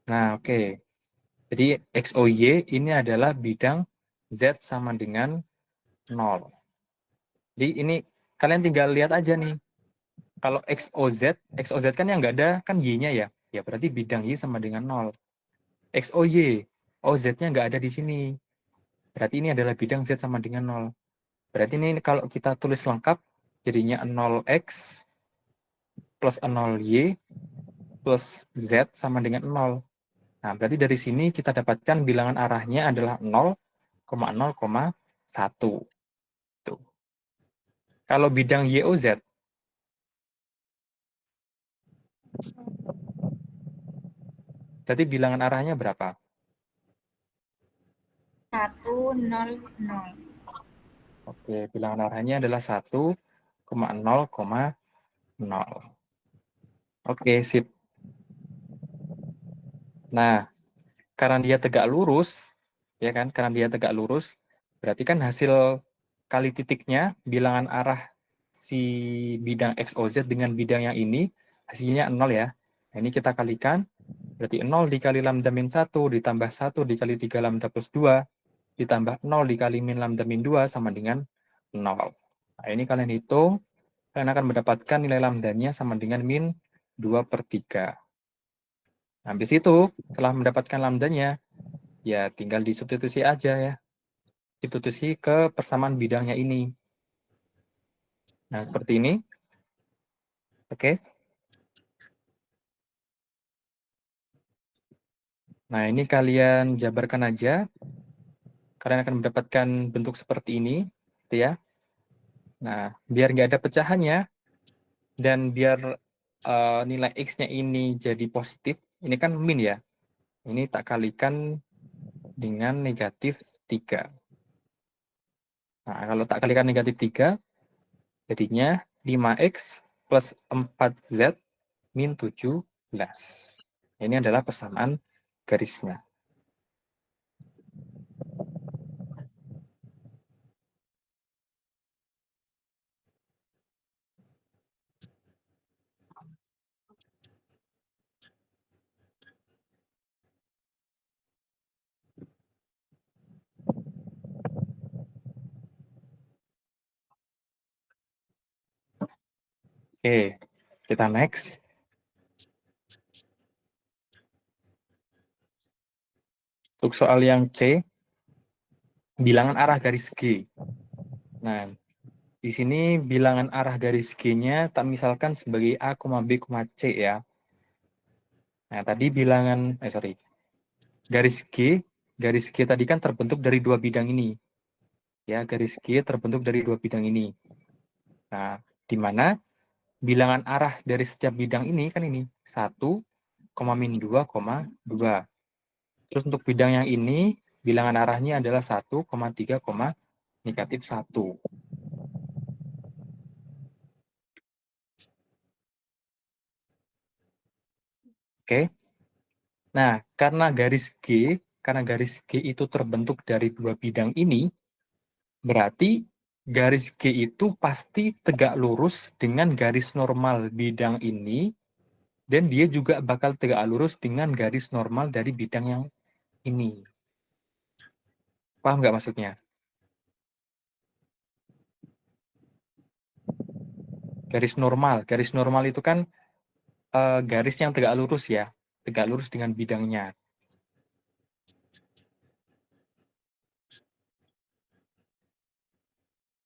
Nah, oke. Jadi X, O, Y ini adalah bidang Z sama dengan 0. Jadi ini kalian tinggal lihat aja nih. Kalau X, O, Z kan yang nggak ada kan Y-nya ya. Ya berarti bidang Y sama dengan 0. X, O, Y, O, Z-nya nggak ada di sini. Berarti ini adalah bidang Z sama dengan 0. Berarti ini kalau kita tulis lengkap, jadinya 0x plus 0y plus z sama dengan 0. Nah, berarti dari sini kita dapatkan bilangan arahnya adalah 0,0,1. Tuh. Kalau bidang YOZ, berarti bilangan arahnya berapa? 1,0,0. Oke, bilangan arahnya adalah 1,0,0. Oke, sip. Nah, karena dia tegak lurus, ya kan? Karena dia tegak lurus, berarti kan hasil kali titiknya, bilangan arah si bidang XOZ dengan bidang yang ini, hasilnya 0 ya. Nah, ini kita kalikan, berarti 0 dikali lambda min 1, ditambah 1 dikali 3 lambda plus 2, ditambah 0 dikali min lambda min 2 sama dengan 0. Nah, ini kalian hitung, kalian akan mendapatkan nilai lambdanya sama dengan min 2/3. Nah, habis itu, setelah mendapatkan lambdanya, ya tinggal disubstitusi aja ya. Substitusi ke persamaan bidangnya ini. Nah, seperti ini. Oke. Nah, ini kalian jabarkan aja. Kalian akan mendapatkan bentuk seperti ini. Gitu ya. Nah, biar nggak ada pecahannya, dan biar nilai X-nya ini jadi positif, ini kan min ya. Ini tak kalikan dengan negatif 3. Nah, kalau tak kalikan negatif 3, jadinya 5X plus 4Z min 17. Ini adalah persamaan garisnya. Oke, kita next. Untuk soal yang C, bilangan arah garis G. Nah, Di sini bilangan arah garis G-nya tak misalkan sebagai A, B, C ya. Nah, tadi garis G tadi kan terbentuk dari dua bidang ini. Ya, garis G terbentuk dari dua bidang ini. Nah, di mana bilangan arah dari setiap bidang ini kan ini 1, min 2, 2. Terus untuk bidang yang ini, bilangan arahnya adalah 1, 3, negatif 1. Oke. Nah, karena garis G itu terbentuk dari dua bidang ini, berarti garis G itu pasti tegak lurus dengan garis normal bidang ini, dan dia juga bakal tegak lurus dengan garis normal dari bidang yang ini. Paham nggak maksudnya? Garis normal itu kan garis yang tegak lurus ya, tegak lurus dengan bidangnya.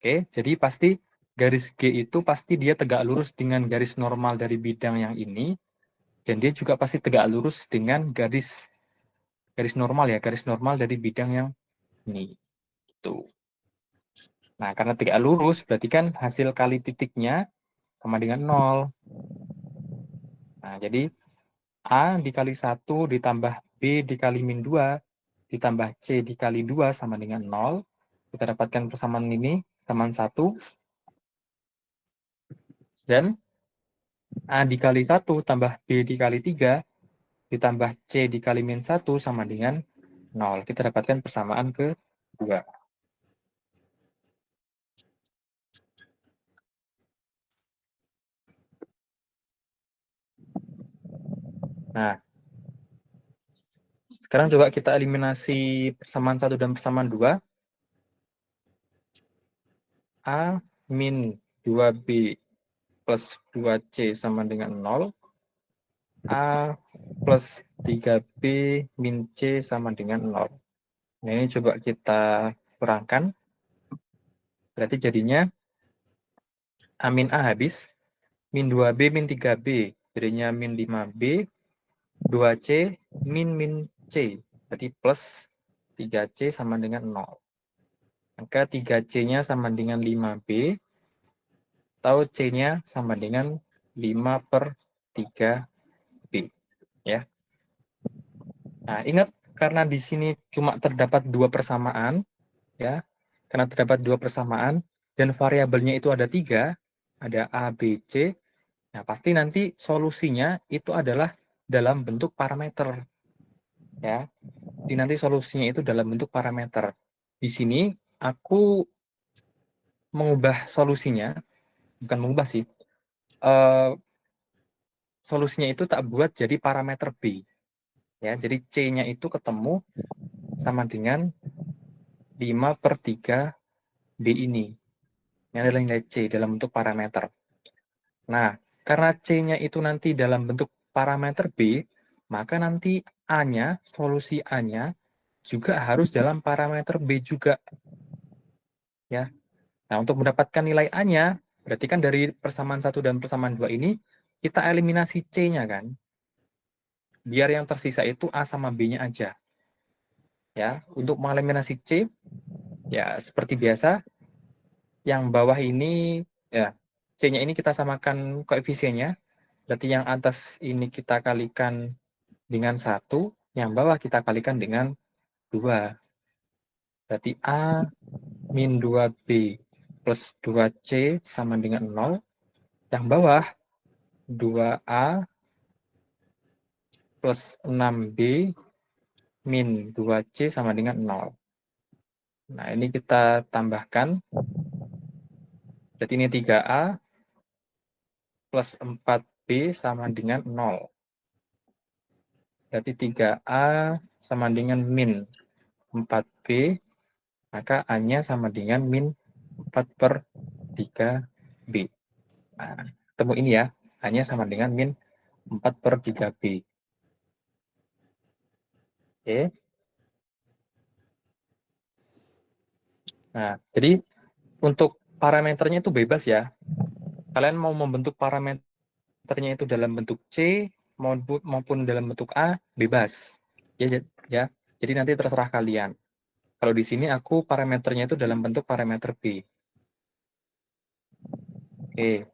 Oke, jadi pasti garis G itu pasti dia tegak lurus dengan garis normal dari bidang yang ini, dan dia juga pasti tegak lurus dengan garis normal ya, garis normal dari bidang yang ini. Tuh. Nah, karena tegak lurus, berarti kan hasil kali titiknya sama dengan 0. Nah, jadi A dikali 1 ditambah B dikali min 2 ditambah C dikali 2 sama dengan 0. Kita dapatkan persamaan ini, persamaan 1. Dan A dikali 1 tambah B dikali 3 ditambah C dikali min 1 sama dengan 0. Kita dapatkan persamaan kedua. Nah, sekarang coba kita eliminasi persamaan 1 dan persamaan 2. A min 2B plus 2C sama dengan 0. A plus 3B min C sama dengan 0. Nah, ini coba kita kurangkan. Berarti jadinya A min A habis. Min 2B min 3B. Jadinya min 5B. 2C min C. Berarti plus 3C sama dengan 0. Maka 3C-nya sama dengan 5B. Atau C-nya sama dengan 5/3B. Ya. Nah, ingat karena di sini cuma terdapat dua persamaan, ya, karena terdapat dua persamaan dan variabelnya itu ada 3, ada A, B, C. Nah, pasti nanti solusinya itu adalah dalam bentuk parameter, ya. Jadi nanti solusinya itu dalam bentuk parameter. Di sini aku mengubah solusinya, bukan mengubah sih, solusinya itu tak buat jadi parameter B. Ya, jadi C-nya itu ketemu sama dengan 5/3B ini. Ini adalah nilai C dalam bentuk parameter. Nah, karena C-nya itu nanti dalam bentuk parameter B, maka nanti A-nya, solusi A-nya juga harus dalam parameter B juga. Ya. Nah, untuk mendapatkan nilai A-nya, berarti kan dari persamaan 1 dan persamaan 2 ini, kita eliminasi C-nya kan. Biar yang tersisa itu A sama B-nya aja. Ya, untuk mengeliminasi C, ya seperti biasa, yang bawah ini, ya, C-nya ini kita samakan koefisiennya, berarti yang atas ini kita kalikan dengan 1, yang bawah kita kalikan dengan 2. Berarti A min 2B plus 2C sama dengan 0. Yang bawah 2A plus 6B min 2C sama dengan 0. Nah, ini kita tambahkan. Berarti ini 3A plus 4B sama dengan 0. Berarti 3A sama dengan min 4B, maka A-nya sama dengan min 4/3B. Nah, ketemu ini ya, A-nya sama dengan min 4/3B. Oke. Nah, jadi untuk parameternya itu bebas ya. Kalian mau membentuk parameternya itu dalam bentuk C maupun dalam bentuk A, bebas. Ya. Jadi nanti terserah kalian. Kalau di sini aku parameternya itu dalam bentuk parameter B. Oke.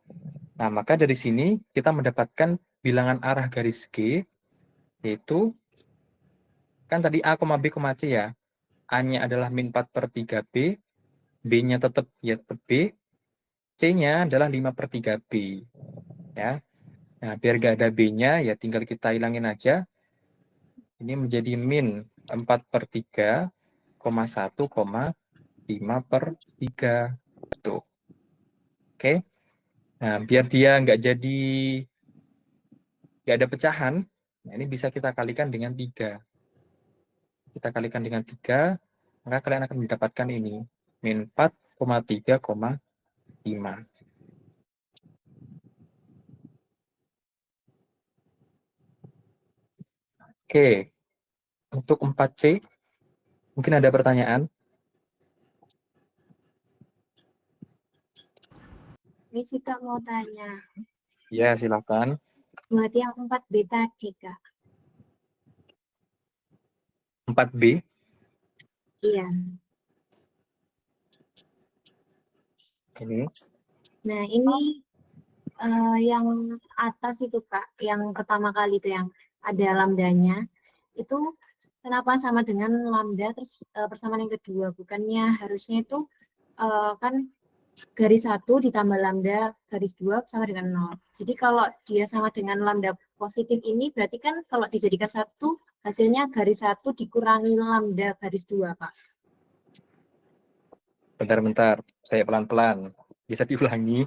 Nah, maka dari sini kita mendapatkan bilangan arah garis G, yaitu kan tadi A, B, C ya. A-nya adalah min 4 per 3B, B-nya tetap B, C-nya adalah 5 per 3B. Ya. Nah, biar gak ada B-nya, ya tinggal kita hilangin aja. Ini menjadi min 4 per 3, 1, 5 per 3. Tuh. Oke. Nah, biar dia nggak ada pecahan, nah ini bisa kita kalikan dengan 3. Kita kalikan dengan 3, maka kalian akan mendapatkan ini, min 4,3,5. Oke, untuk 4C, mungkin ada pertanyaan? Ini sih Kak mau tanya. Ya, silakan. Buat yang 4B tadi Kak. 4B, Iya. ini. Nah ini yang atas itu Kak, yang pertama kali itu yang ada lambdanya, itu kenapa sama dengan lambda terus persamaan yang kedua? Bukannya harusnya itu kan garis 1 ditambah lambda garis 2 sama dengan 0. Jadi kalau dia sama dengan lambda positif ini berarti kan kalau dijadikan 1 hasilnya garis 1 dikurangi lambda garis 2 Kak. Bentar-bentar, saya pelan-pelan. Bisa diulangi?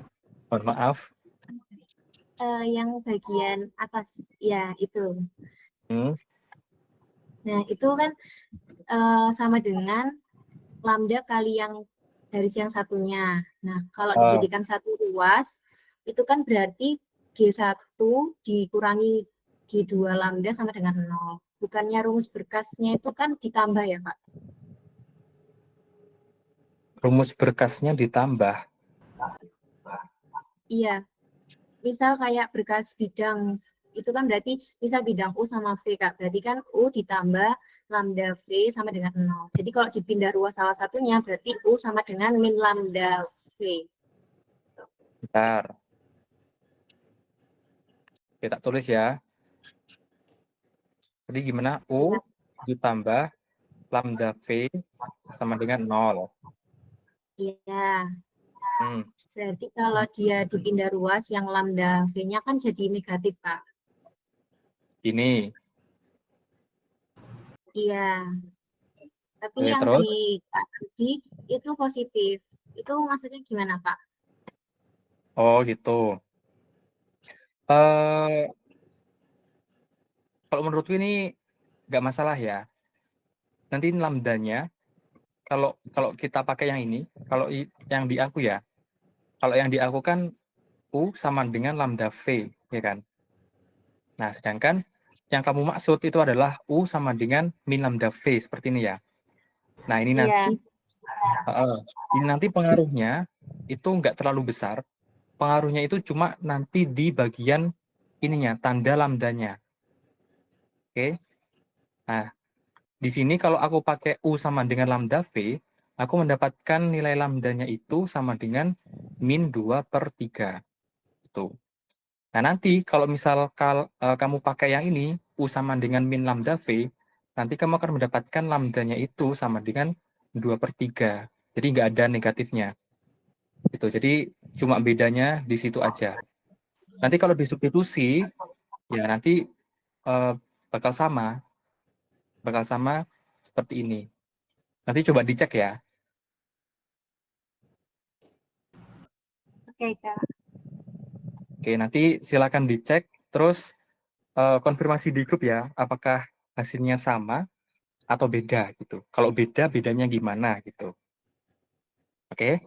Mohon maaf. Yang bagian atas ya itu. Hmm. Nah itu kan sama dengan lambda kali yang garis yang satunya. Nah, kalau dijadikan satu ruas, itu kan berarti G1 dikurangi G2 lambda sama dengan 0. Bukannya rumus berkasnya itu kan ditambah ya, Kak? Rumus berkasnya ditambah. Iya, misal kayak berkas bidang, itu kan berarti misal bidang U sama V, Kak. Berarti kan U ditambah lambda V sama dengan 0. Jadi kalau dipindah ruas salah satunya, berarti U sama dengan min lambda V. Bentar. Kita tulis ya. Jadi gimana? U ditambah lambda V sama dengan 0. Iya, Hmm. berarti kalau dia dipindah ruas yang lambda V-nya kan jadi negatif, Kak. Ini. Iya, tapi Oke, yang terus? di itu positif. Itu maksudnya gimana, Kak? Oh, gitu. Eh, kalau menurutku ini nggak masalah ya. Nanti lambdanya, kalau kita pakai yang ini, kalau yang di aku ya, kalau yang di aku kan U sama dengan lambda V, ya kan? Nah, sedangkan yang kamu maksud itu adalah U sama dengan min lambda V, seperti ini ya. Nah, Iya, ini nanti pengaruhnya itu nggak terlalu besar. Pengaruhnya itu cuma nanti di bagian ininya, tanda lambdanya. Oke. Nah, di sini kalau aku pakai U sama dengan lambda V, aku mendapatkan nilai lambdanya itu sama dengan min 2 per 3. Tuh. Nah, nanti kalau misal kamu pakai yang ini, U sama dengan min lambda V, nanti kamu akan mendapatkan lambdanya itu sama dengan 2 per 3. Jadi nggak ada negatifnya. Gitu. Jadi cuma bedanya di situ aja. Nanti kalau disubstitusi, ya nanti eh, bakal sama seperti ini. Nanti coba dicek ya. oke, Kak. Oke, nanti silakan dicek, terus konfirmasi di grup ya, apakah hasilnya sama atau beda gitu. Kalau beda, bedanya gimana gitu. Oke?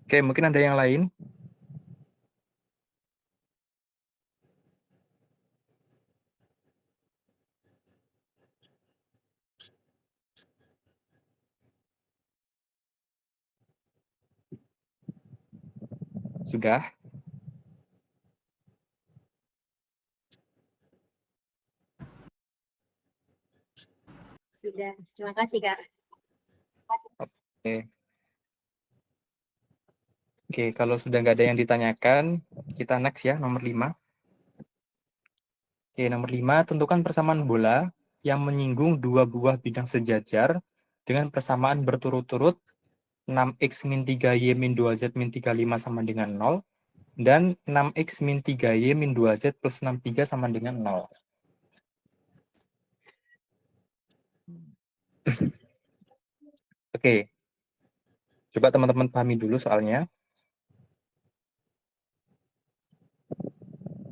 Oke, mungkin ada yang lain? Sudah? Sudah. Terima kasih, Kak. Oke. Oke, kalau sudah nggak ada yang ditanyakan, kita next ya, nomor 5. Oke, nomor 5, tentukan persamaan bola yang menyinggung dua buah bidang sejajar dengan persamaan berturut-turut 6x min 3y min 2z min 35 sama dengan 0, dan 6x min 3y min 2z plus 63 sama dengan 0. Oke, coba teman-teman pahami dulu soalnya.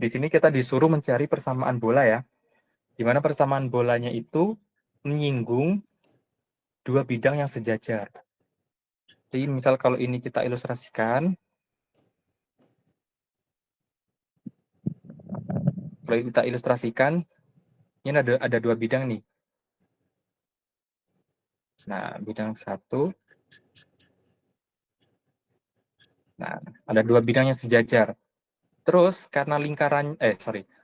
Di sini kita disuruh mencari persamaan bola ya, di mana persamaan bolanya itu menyinggung dua bidang yang sejajar. Jadi misal kalau ini kita ilustrasikan, ini ada dua bidang nih. Nah, bidang satu. Nah, ada dua bidang yang sejajar. Terus karena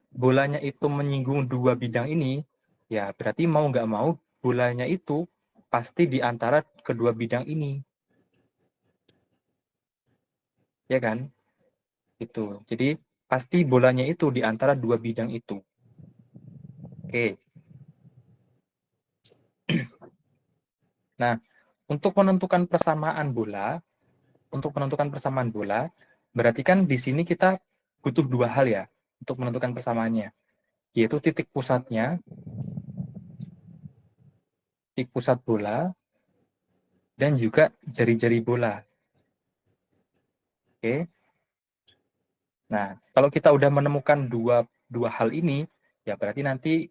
bolanya itu menyinggung dua bidang ini, ya berarti mau nggak mau bolanya itu pasti di antara kedua bidang ini. Ya kan? Itu. Jadi pasti bolanya itu di antara dua bidang itu. Oke. Nah, untuk menentukan persamaan bola, berarti kan di sini kita butuh dua hal ya untuk menentukan persamaannya, yaitu titik pusat bola, dan juga jari-jari bola. Oke. Nah, kalau kita udah menemukan dua hal ini, ya berarti nanti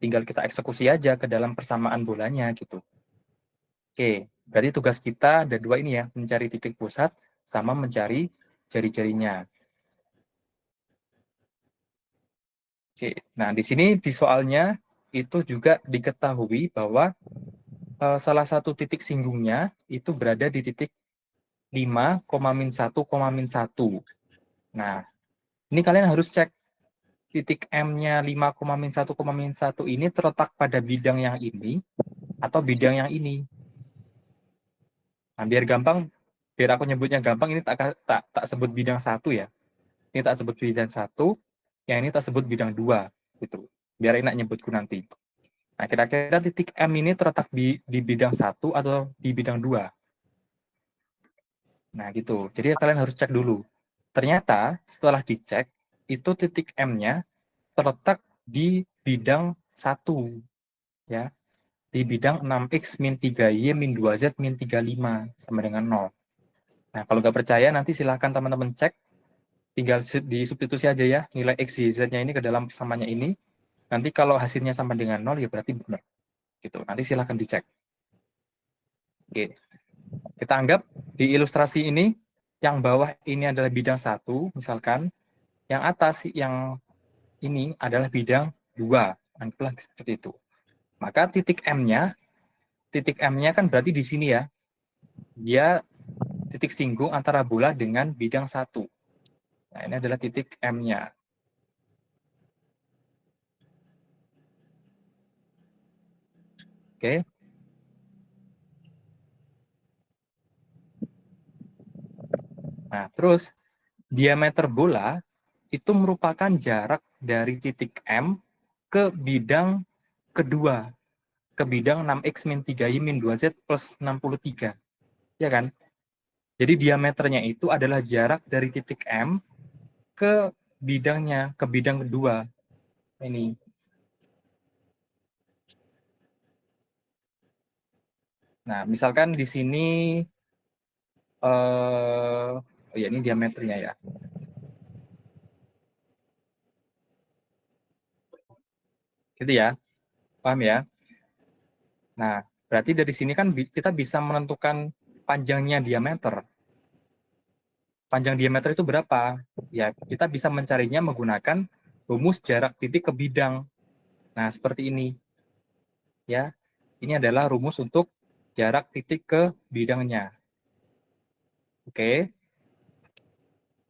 tinggal kita eksekusi aja ke dalam persamaan bolanya gitu. Oke, berarti tugas kita ada dua ini ya, mencari titik pusat sama mencari jari-jarinya. Oke, nah di sini di soalnya itu juga diketahui bahwa salah satu titik singgungnya itu berada di titik 5,-1,-1. Nah, ini kalian harus cek titik M-nya 5,-1,-1 ini terletak pada bidang yang ini atau bidang yang ini. Nah, biar aku nyebutnya gampang, ini tak sebut bidang 1 ya. Ini tak sebut bidang 1, yang ini tak sebut bidang 2 gitu. Biar enak nyebutku nanti. Nah, kira-kira titik M ini terletak di bidang 1 atau di bidang 2? Nah, gitu. Jadi kalian harus cek dulu. Ternyata setelah dicek, itu titik M-nya terletak di bidang 1, ya. Di bidang 6x min 3y min 2z min 35 sama dengan 0. Nah, kalau nggak percaya, nanti silahkan teman-teman cek. Tinggal disubstitusi aja ya, nilai x, y, z-nya ini ke dalam persamanya ini. Nanti kalau hasilnya sama dengan 0, ya berarti benar. Gitu. Nanti silahkan dicek. Oke. Kita anggap di ilustrasi ini, yang bawah ini adalah bidang 1, misalkan. Yang atas, yang ini adalah bidang 2. Anggaplah seperti itu. Maka titik M-nya kan berarti di sini ya. Dia titik singgung antara bola dengan bidang 1. Nah, ini adalah titik M-nya. Oke. Nah, terus diameter bola itu merupakan jarak dari titik M ke bidang kedua, ke bidang 6x min 3y min 2z plus 63. Ya kan? Jadi diameternya itu adalah jarak dari titik M ke ke bidang kedua. Ini. Nah, misalkan di sini, oh ya, ini diameternya ya. Gitu ya, paham ya? Nah, berarti dari sini kan kita bisa menentukan panjangnya diameter. panjang diameter itu berapa? Ya, kita bisa mencarinya menggunakan rumus jarak titik ke bidang. Nah, seperti ini. Ya, ini adalah rumus untuk jarak titik ke bidangnya. Oke.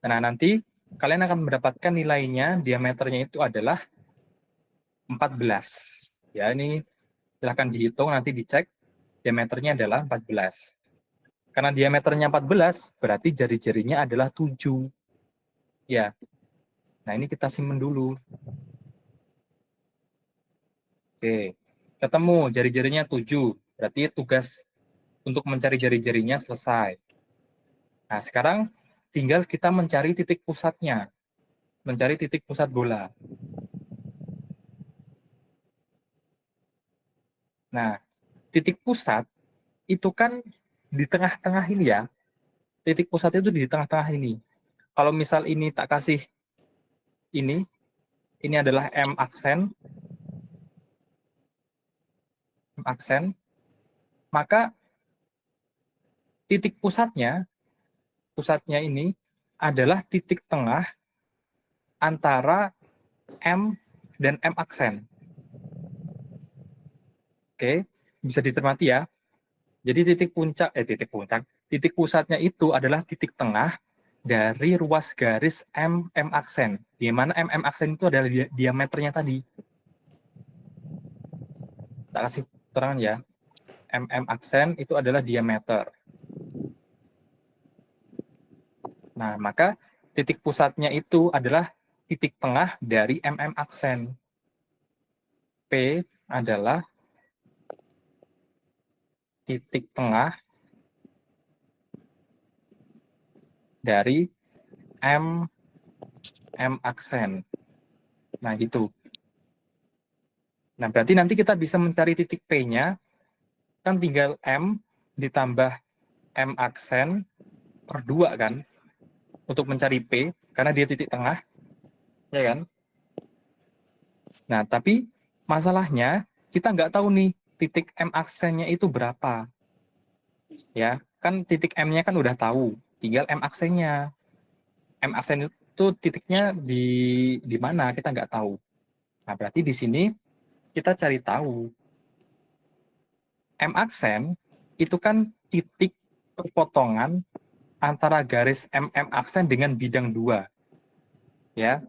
Nah, nanti kalian akan mendapatkan nilainya, diameternya itu adalah 14. Ya, ini silahkan dihitung, nanti dicek. Diameternya adalah 14. Karena diameternya 14, berarti jari-jarinya adalah 7. Ya. Nah, ini kita simpen dulu. Oke. Ketemu jari-jarinya 7. Berarti tugas untuk mencari jari-jarinya selesai. Nah, sekarang tinggal kita mencari titik pusatnya. Mencari titik pusat bola. Nah, titik pusat itu kan di tengah-tengah ini ya. Titik pusat itu di tengah-tengah ini. Kalau misal ini tak kasih ini adalah M aksen, maka titik pusatnya ini adalah titik tengah antara M dan M aksen. Oke, bisa dicermati ya. Jadi titik pusatnya itu adalah titik tengah dari ruas garis M aksen. Di mana M aksen itu adalah diameternya tadi. Tak kasih terang ya. M aksen itu adalah diameter. Nah, maka titik pusatnya itu adalah titik tengah dari M aksen. P adalah titik tengah dari M aksen. Nah, gitu. Nah, berarti nanti kita bisa mencari titik P-nya, kan tinggal M ditambah M aksen per 2 kan, untuk mencari P, karena dia titik tengah, ya kan? Nah, tapi masalahnya, kita nggak tahu nih, titik M aksennya itu berapa. Ya, kan titik M-nya kan udah tahu, tinggal M aksennya. M aksen itu titiknya di mana, kita nggak tahu. Nah, berarti di sini kita cari tahu. M aksen itu kan titik perpotongan antara garis M aksen dengan bidang 2. Ya.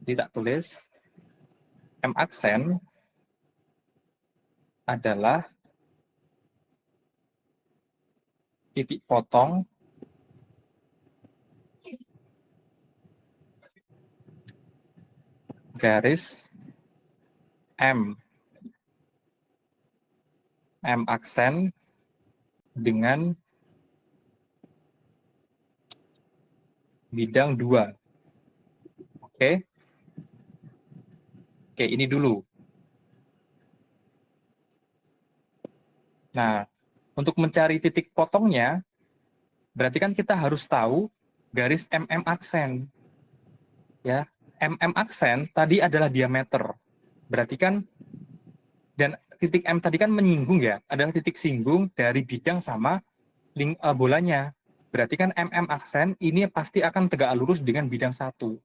Tidak tulis. M aksen adalah titik potong garis M aksen dengan bidang 2. Oke. Oke, ini dulu. Nah, untuk mencari titik potongnya, berarti kan kita harus tahu garis M aksen. Ya, M aksen tadi adalah diameter. Berarti kan, dan titik M tadi kan menyinggung ya, adalah titik singgung dari bidang sama bolanya. Berarti kan M aksen ini pasti akan tegak lurus dengan bidang 1.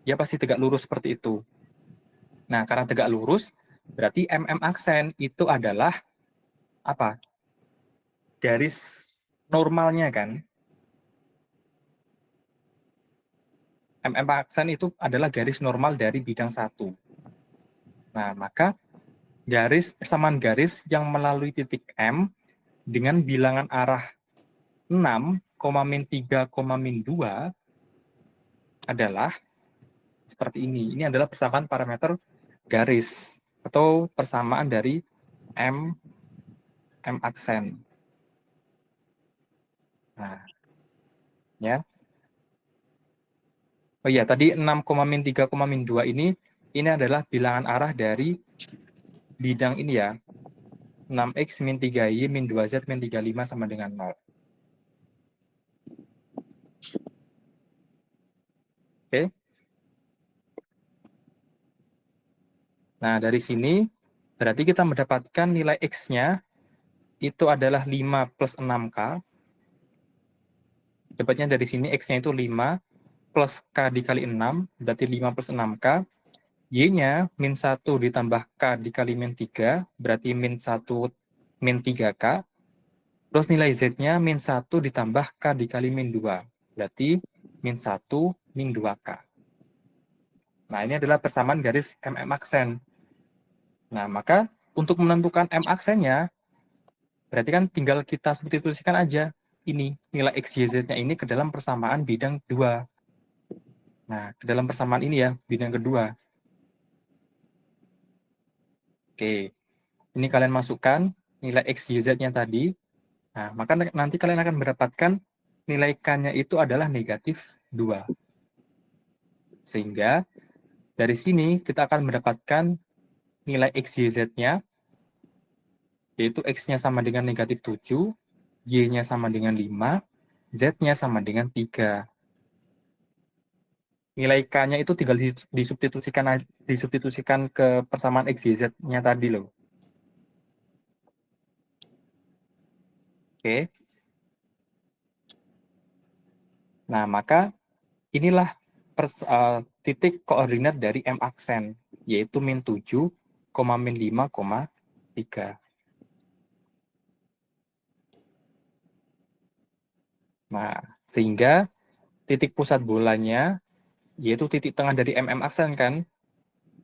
Ya pasti tegak lurus seperti itu. Nah, karena tegak lurus, berarti M aksen itu adalah apa? Garis normalnya kan. M aksen itu adalah garis normal dari bidang 1. Nah, maka persamaan garis yang melalui titik M dengan bilangan arah 6, min 3, min 2 adalah seperti ini. Ini adalah persamaan parameter garis atau persamaan dari M aksen. Nah, ya. Oh iya, tadi 6, min 3, min 2 ini adalah bilangan arah dari bidang ini ya. 6x min 3y min 2z min 35 sama dengan 0. Oke. Nah, dari sini berarti kita mendapatkan nilai x-nya itu adalah 5 plus 6k Dapatnya dari sini X-nya itu 5 plus K dikali 6, berarti 5 plus 6K. Y-nya min 1 ditambah K dikali min 3, berarti min 1 min 3K. Terus nilai Z-nya min 1 ditambah K dikali min 2, berarti min 1 min 2K. Nah, ini adalah persamaan garis MM aksen. Nah, maka untuk menentukan M aksennya, berarti kan tinggal kita substitusikan aja ini, nilai X, Y, Z-nya ini ke dalam persamaan bidang 2. Nah, ke dalam persamaan ini ya, bidang kedua. Oke, ini kalian masukkan nilai X, Y, Z-nya tadi. Nah, maka nanti kalian akan mendapatkan nilai K-nya itu adalah negatif 2. Sehingga dari sini kita akan mendapatkan nilai X, Y, Z-nya, yaitu X-nya sama dengan negatif 7, Y-nya sama dengan 5, Z-nya sama dengan 3. Nilai K-nya itu tinggal disubstitusikan ke persamaan X, Y, Z-nya tadi loh. Oke. Nah, maka inilah titik koordinat dari M aksen, yaitu min 7, min 5, 3. Nah, sehingga titik pusat bolanya, yaitu titik tengah dari MM aksen kan.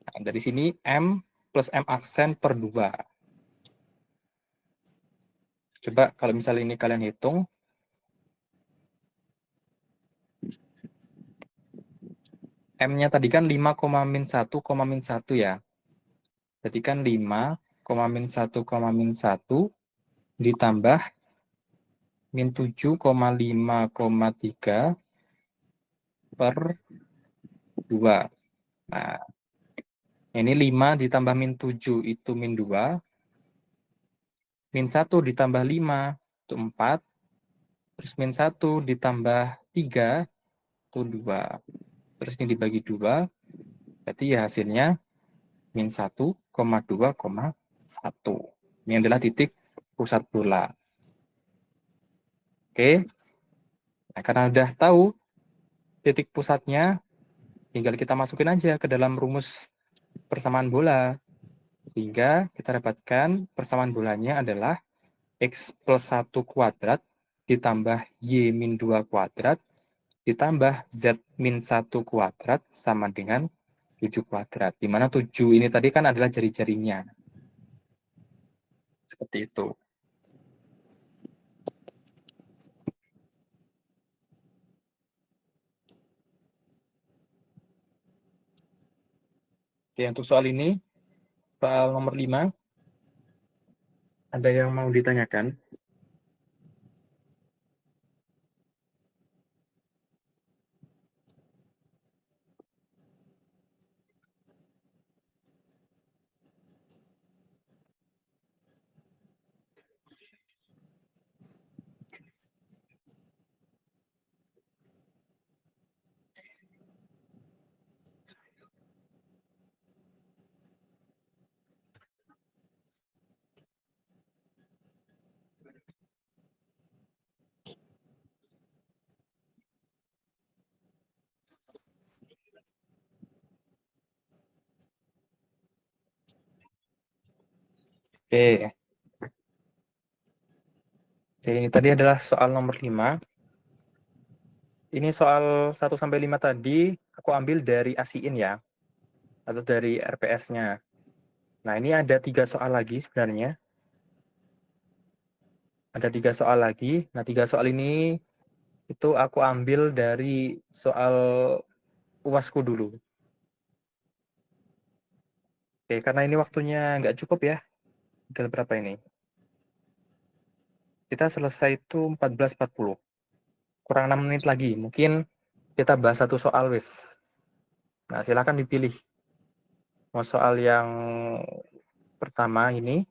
Nah, dari sini M plus M aksen per 2. Coba kalau misalnya ini kalian hitung, M-nya tadi kan 5, min 1, min 1 ya. Jadi kan 5, min 1, min 1 ditambah min 7, 5, 3 per 2. Nah, ini 5 ditambah min 7 itu min 2. Min 1 ditambah 5 itu 4. Terus min 1 ditambah 3 itu 2. Terus ini dibagi 2. Berarti ya hasilnya min 1, 2, 1. Ini adalah titik pusat bola. Oke. Nah, karena udah tahu titik pusatnya, tinggal kita masukin aja ke dalam rumus persamaan bola. Sehingga kita dapatkan persamaan bolanya adalah X plus 1 kuadrat ditambah Y min 2 kuadrat ditambah Z min 1 kuadrat sama dengan 7 kuadrat. Di mana 7 ini tadi kan adalah jari-jarinya. Seperti itu. Oke, untuk soal ini, soal nomor 5, ada yang mau ditanyakan? Oke. Oke, ini tadi adalah soal nomor 5. Ini soal 1-5 tadi, aku ambil dari ASIIN ya, atau dari RPS-nya. Nah, ini ada 3 soal lagi sebenarnya. Ada 3 soal lagi. Nah, 3 soal ini itu aku ambil dari soal UASku dulu. Oke, karena ini waktunya nggak cukup ya. Tinggal berapa ini? Kita selesai itu 14.40. Kurang 6 menit lagi. Mungkin kita bahas satu soal wis. Nah, silakan dipilih. Mau soal yang pertama ini,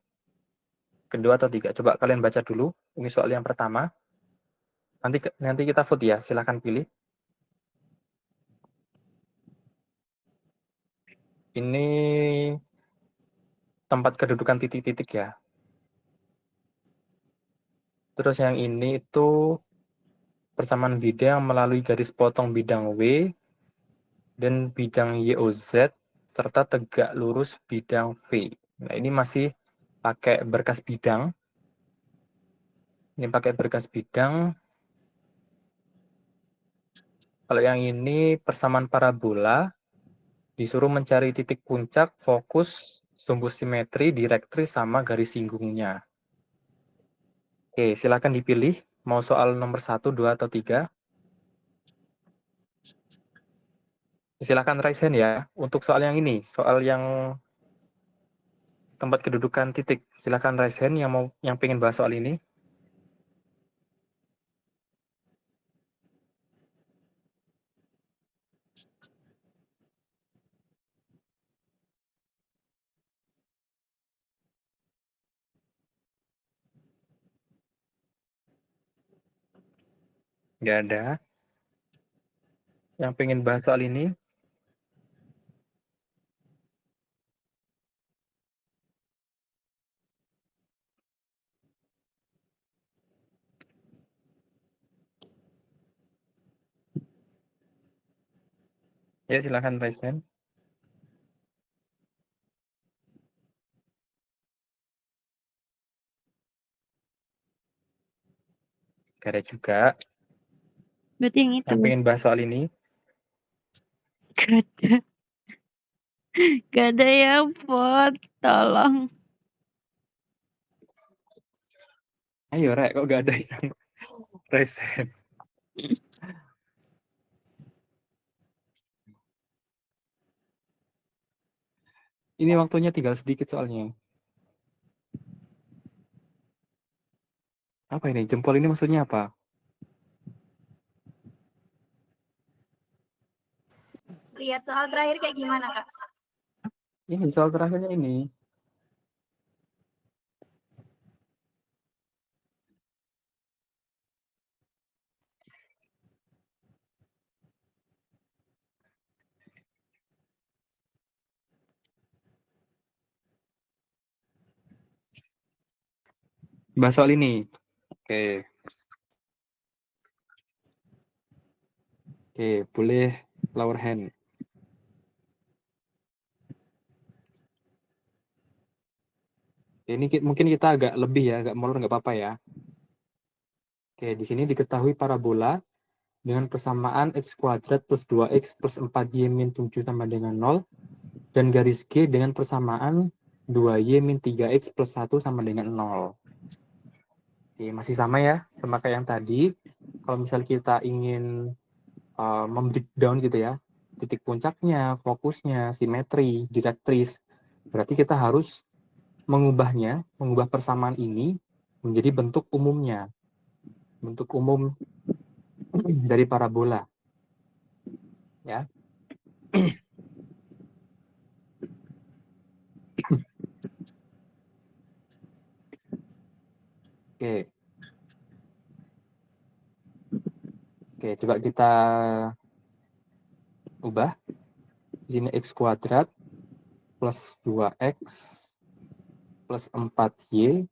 kedua atau tiga. Coba kalian baca dulu. Ini soal yang pertama. Nanti kita vote ya. Silakan pilih. Ini tempat kedudukan titik-titik ya. Terus yang ini itu persamaan bidang melalui garis potong bidang W dan bidang YOZ serta tegak lurus bidang V. Nah, ini masih pakai berkas bidang. Ini pakai berkas bidang. Kalau yang ini persamaan parabola, disuruh mencari titik puncak, fokus, sumbu simetri, direktris, sama garis singgungnya. Oke, silakan dipilih. Mau soal nomor 1, 2, atau 3. Silakan raise hand ya. Untuk soal yang ini, soal yang tempat kedudukan titik. Silakan raise hand yang pengen bahas soal ini. Nggak ada. Yang pengen bahas soal ini. Ya, silakan raise hand. Nggak ada juga. Berarti yang itu. Yang pengen bahas soal ini. Gak ada. Gak ada ya, Pot. Tolong. Ayo, Rek, kok nggak ada yang raise hand? Ini waktunya tinggal sedikit soalnya. Apa ini? Jempol ini maksudnya apa? Lihat soal terakhir kayak gimana, Kak? Ini soal terakhirnya ini. Bahas soal ini. Oke. Oke, boleh lower hand. Ini mungkin kita agak lebih ya, agak molor nggak apa-apa ya. Oke, di sini diketahui parabola dengan persamaan x kuadrat plus 2x plus 4y min 7 sama dengan 0, dan garis G dengan persamaan 2y min 3x plus 1 sama dengan 0. Oke, masih sama ya, sama kayak yang tadi. Kalau misal kita ingin membreakdown gitu ya, titik puncaknya, fokusnya, simetri, direktris, berarti kita harus mengubah persamaan ini menjadi bentuk umumnya, bentuk umum dari parabola, ya. Oke, oke, coba kita ubah. Di sini x kuadrat plus 2x plus 4y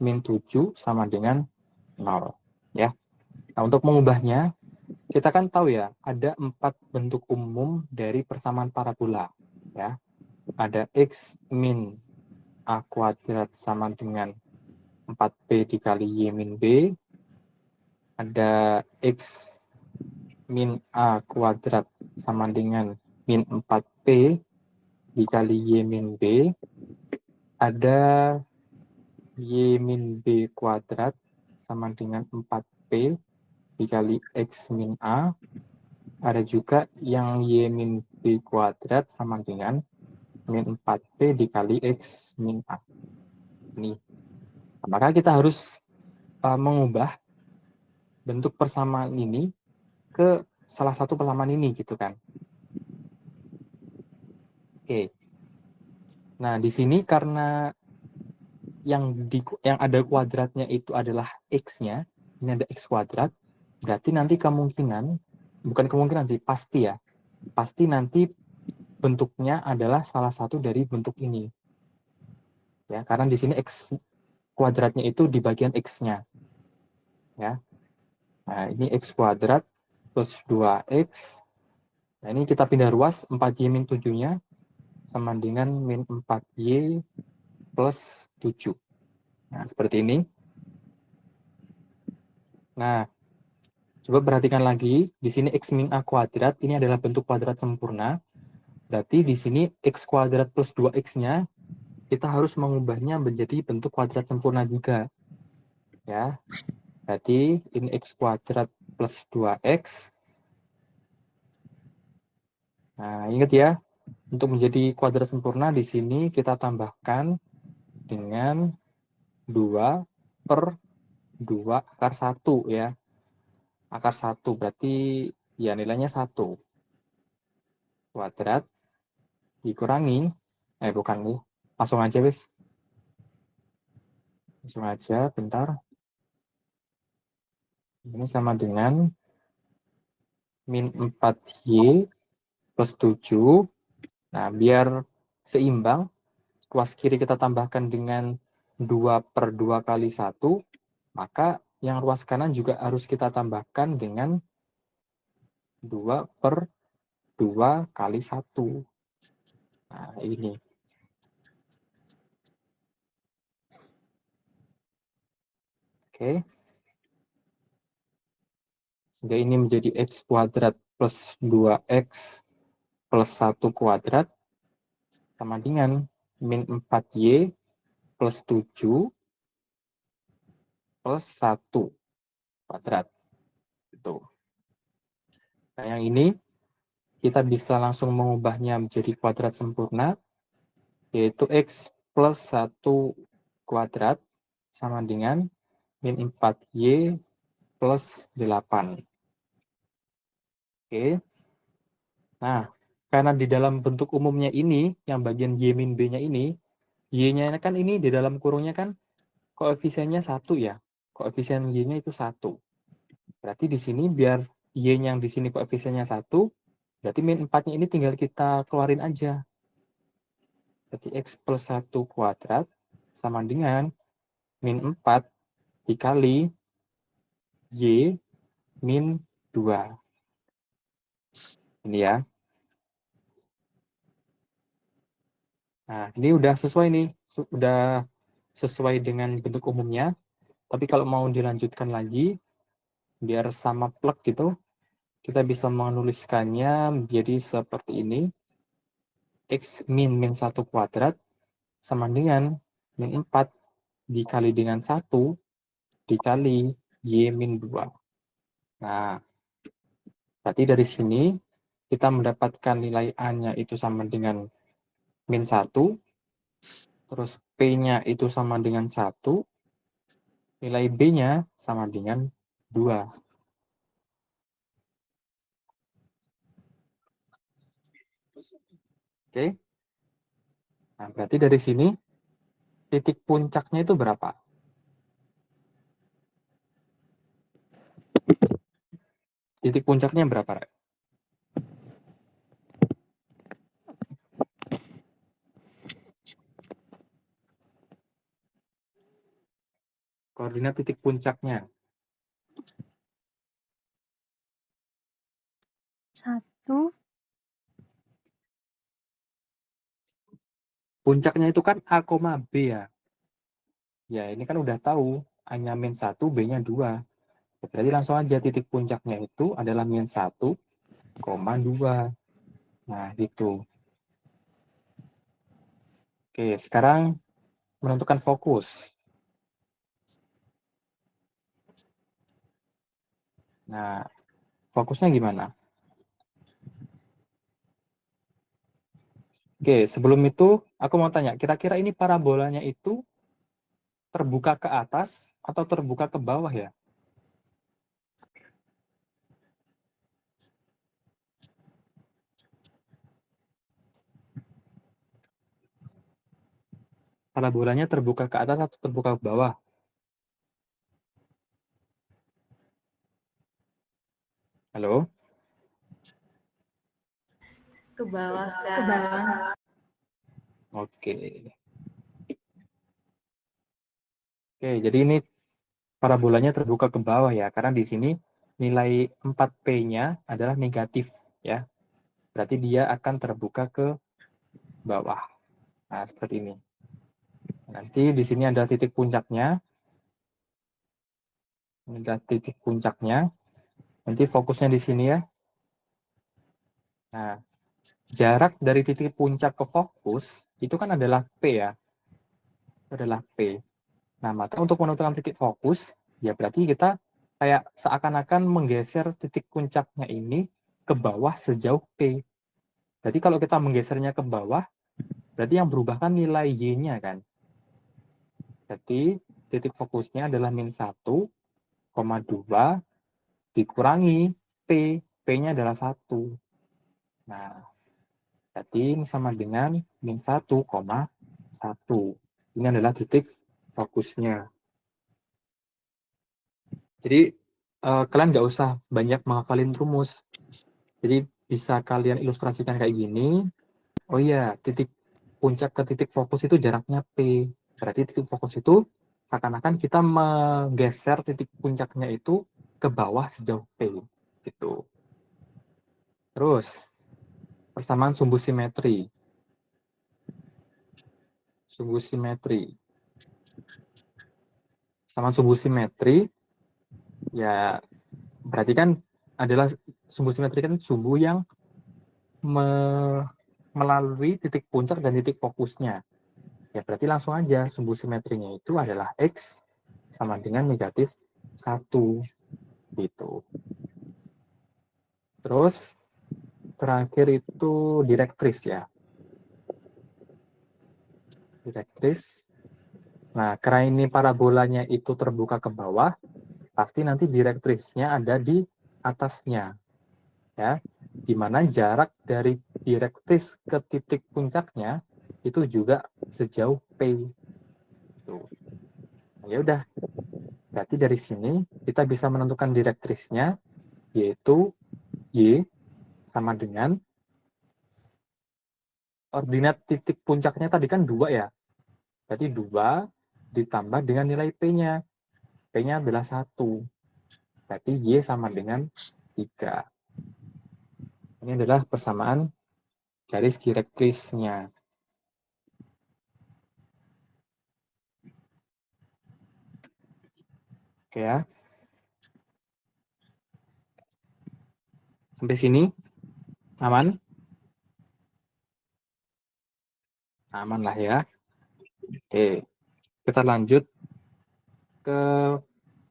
min 7 sama dengan 0, ya. Nah, untuk mengubahnya, kita kan tahu ya, ada 4 bentuk umum dari persamaan parabola, ya. Ada x min a kuadrat sama dengan 4b dikali y min b, ada x min a kuadrat sama dengan min 4p dikali y min b, ada y min b kuadrat sama dengan 4p dikali x min a, ada juga yang y min b kuadrat sama dengan min 4p dikali x min a. Ini. Maka kita harus mengubah bentuk persamaan ini ke salah satu persamaan ini gitu kan. Oke. Nah, di sini karena yang ada kuadratnya itu adalah x-nya, ini ada x kuadrat, berarti nanti bukan kemungkinan sih, pasti ya. Pasti nanti bentuknya adalah salah satu dari bentuk ini. Ya, karena di sini x kuadratnya itu di bagian x-nya. Ya. Nah, ini X kuadrat plus 2X. Nah, ini kita pindah ruas, 4Y min 7-nya sama dengan min 4Y plus 7. Nah, seperti ini. Nah, coba perhatikan lagi, di sini X min A kuadrat, ini adalah bentuk kuadrat sempurna. Berarti di sini X kuadrat plus 2X-nya, kita harus mengubahnya menjadi bentuk kuadrat sempurna juga. Ya, berarti ini X kuadrat plus 2X. Nah, ingat ya, untuk menjadi kuadrat sempurna di sini kita tambahkan dengan 2 per 2 akar 1 ya. Akar 1 berarti ya nilainya 1. Kuadrat dikurangi, bukan nih, langsung aja wis. Langsung aja, bentar. Ini sama dengan min 4Y plus 7. Nah, biar seimbang, ruas kiri kita tambahkan dengan 2 per 2 kali 1, maka yang ruas kanan juga harus kita tambahkan dengan 2 per 2 kali 1. Nah, ini. Oke. Sehingga ini menjadi X kuadrat plus 2X plus 1 kuadrat sama dengan min 4Y plus 7 plus 1 kuadrat. Gitu. Nah, yang ini kita bisa langsung mengubahnya menjadi kuadrat sempurna, yaitu X plus 1 kuadrat sama dengan min 4Y plus 8. Oke. Nah, karena di dalam bentuk umumnya ini, yang bagian Y min B-nya ini, Y-nya kan ini di dalam kurungnya kan koefisiennya 1 ya. Koefisien Y-nya itu 1. Berarti di sini biar Y-nya yang di sini koefisiennya 1, berarti min 4-nya ini tinggal kita keluarin aja. Berarti X plus 1 kuadrat sama dengan min 4 dikali Y min 2. Ini ya. Nah, ini udah sesuai nih. Udah sesuai dengan bentuk umumnya. Tapi kalau mau dilanjutkan lagi, biar sama plek gitu, kita bisa menuliskannya menjadi seperti ini. X min 1 kuadrat sama dengan min 4 dikali dengan 1 dikali Y min 2. Nah, berarti dari sini kita mendapatkan nilai A-nya itu sama dengan min 1, terus P-nya itu sama dengan 1, nilai B-nya sama dengan 2. Oke? Nah, berarti dari sini titik puncaknya itu berapa? Titik puncaknya berapa, Rek? Koordinat titik puncaknya. 1. Puncaknya itu kan A, B ya. Ya, ini kan udah tahu. A-nya min 1, B-nya 2. Berarti langsung aja titik puncaknya itu adalah min 1, 2. Nah, gitu. Oke, sekarang menentukan fokus. Nah, fokusnya gimana? Oke, sebelum itu aku mau tanya, kira-kira ini parabolanya itu terbuka ke atas atau terbuka ke bawah ya? Parabolanya terbuka ke atas atau terbuka ke bawah? Halo? Ke bawah, Kak. Ke bawah. Oke. Oke, jadi ini parabolanya terbuka ke bawah ya, karena di sini nilai 4P-nya adalah negatif, ya. Berarti dia akan terbuka ke bawah. Nah, seperti ini. Nanti di sini ada titik puncaknya. Ini adalah titik puncaknya. Nanti fokusnya di sini ya. Nah, jarak dari titik puncak ke fokus itu kan adalah P ya. Itu adalah P. Nah, maka untuk menentukan titik fokus, ya berarti kita kayak seakan-akan menggeser titik puncaknya ini ke bawah sejauh P. Berarti kalau kita menggesernya ke bawah, berarti yang berubah kan nilai Y-nya kan. Jadi titik fokusnya adalah min 1,2 dikurangi P. P-nya adalah 1. Nah, berarti ini sama dengan min 1,1. Ini adalah titik fokusnya. Jadi kalian nggak usah banyak menghafalin rumus. Jadi bisa kalian ilustrasikan kayak gini. Oh iya, titik puncak ke titik fokus itu jaraknya P. Berarti titik fokus itu seakan-akan kita menggeser titik puncaknya itu ke bawah sejauh P. Gitu. Terus, persamaan sumbu simetri. Sumbu simetri. Persamaan sumbu simetri, ya berarti kan adalah sumbu simetri kan sumbu yang melalui titik puncak dan titik fokusnya. Ya berarti langsung aja sumbu simetrinya itu adalah X sama dengan negatif 1. Gitu. Terus terakhir itu direktris ya. Direktris. Nah, karena ini parabolanya itu terbuka ke bawah, pasti nanti direktrisnya ada di atasnya. Ya, di mana jarak dari direktris ke titik puncaknya itu juga sejauh P. Tuh. Ya udah. Berarti dari sini kita bisa menentukan direktrisnya yaitu Y sama dengan ordinat titik puncaknya tadi kan 2 ya. Berarti 2 ditambah dengan nilai P-nya. P-nya adalah 1. Berarti Y sama dengan 3. Ini adalah persamaan garis direktrisnya. Oke ya. Sampai sini aman? Aman lah ya. Oke. Kita lanjut ke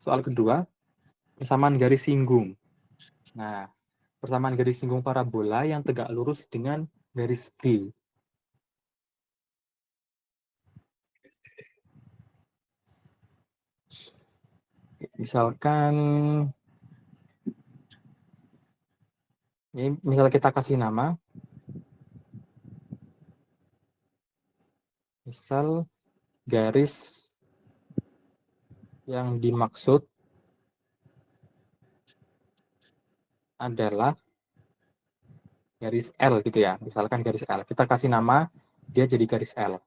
soal kedua. Persamaan garis singgung. Nah, persamaan garis singgung parabola yang tegak lurus dengan garis G. Misalkan ini misal kita kasih nama, misal garis yang dimaksud adalah garis L gitu ya, misalkan garis L. Kita kasih nama, dia jadi garis L.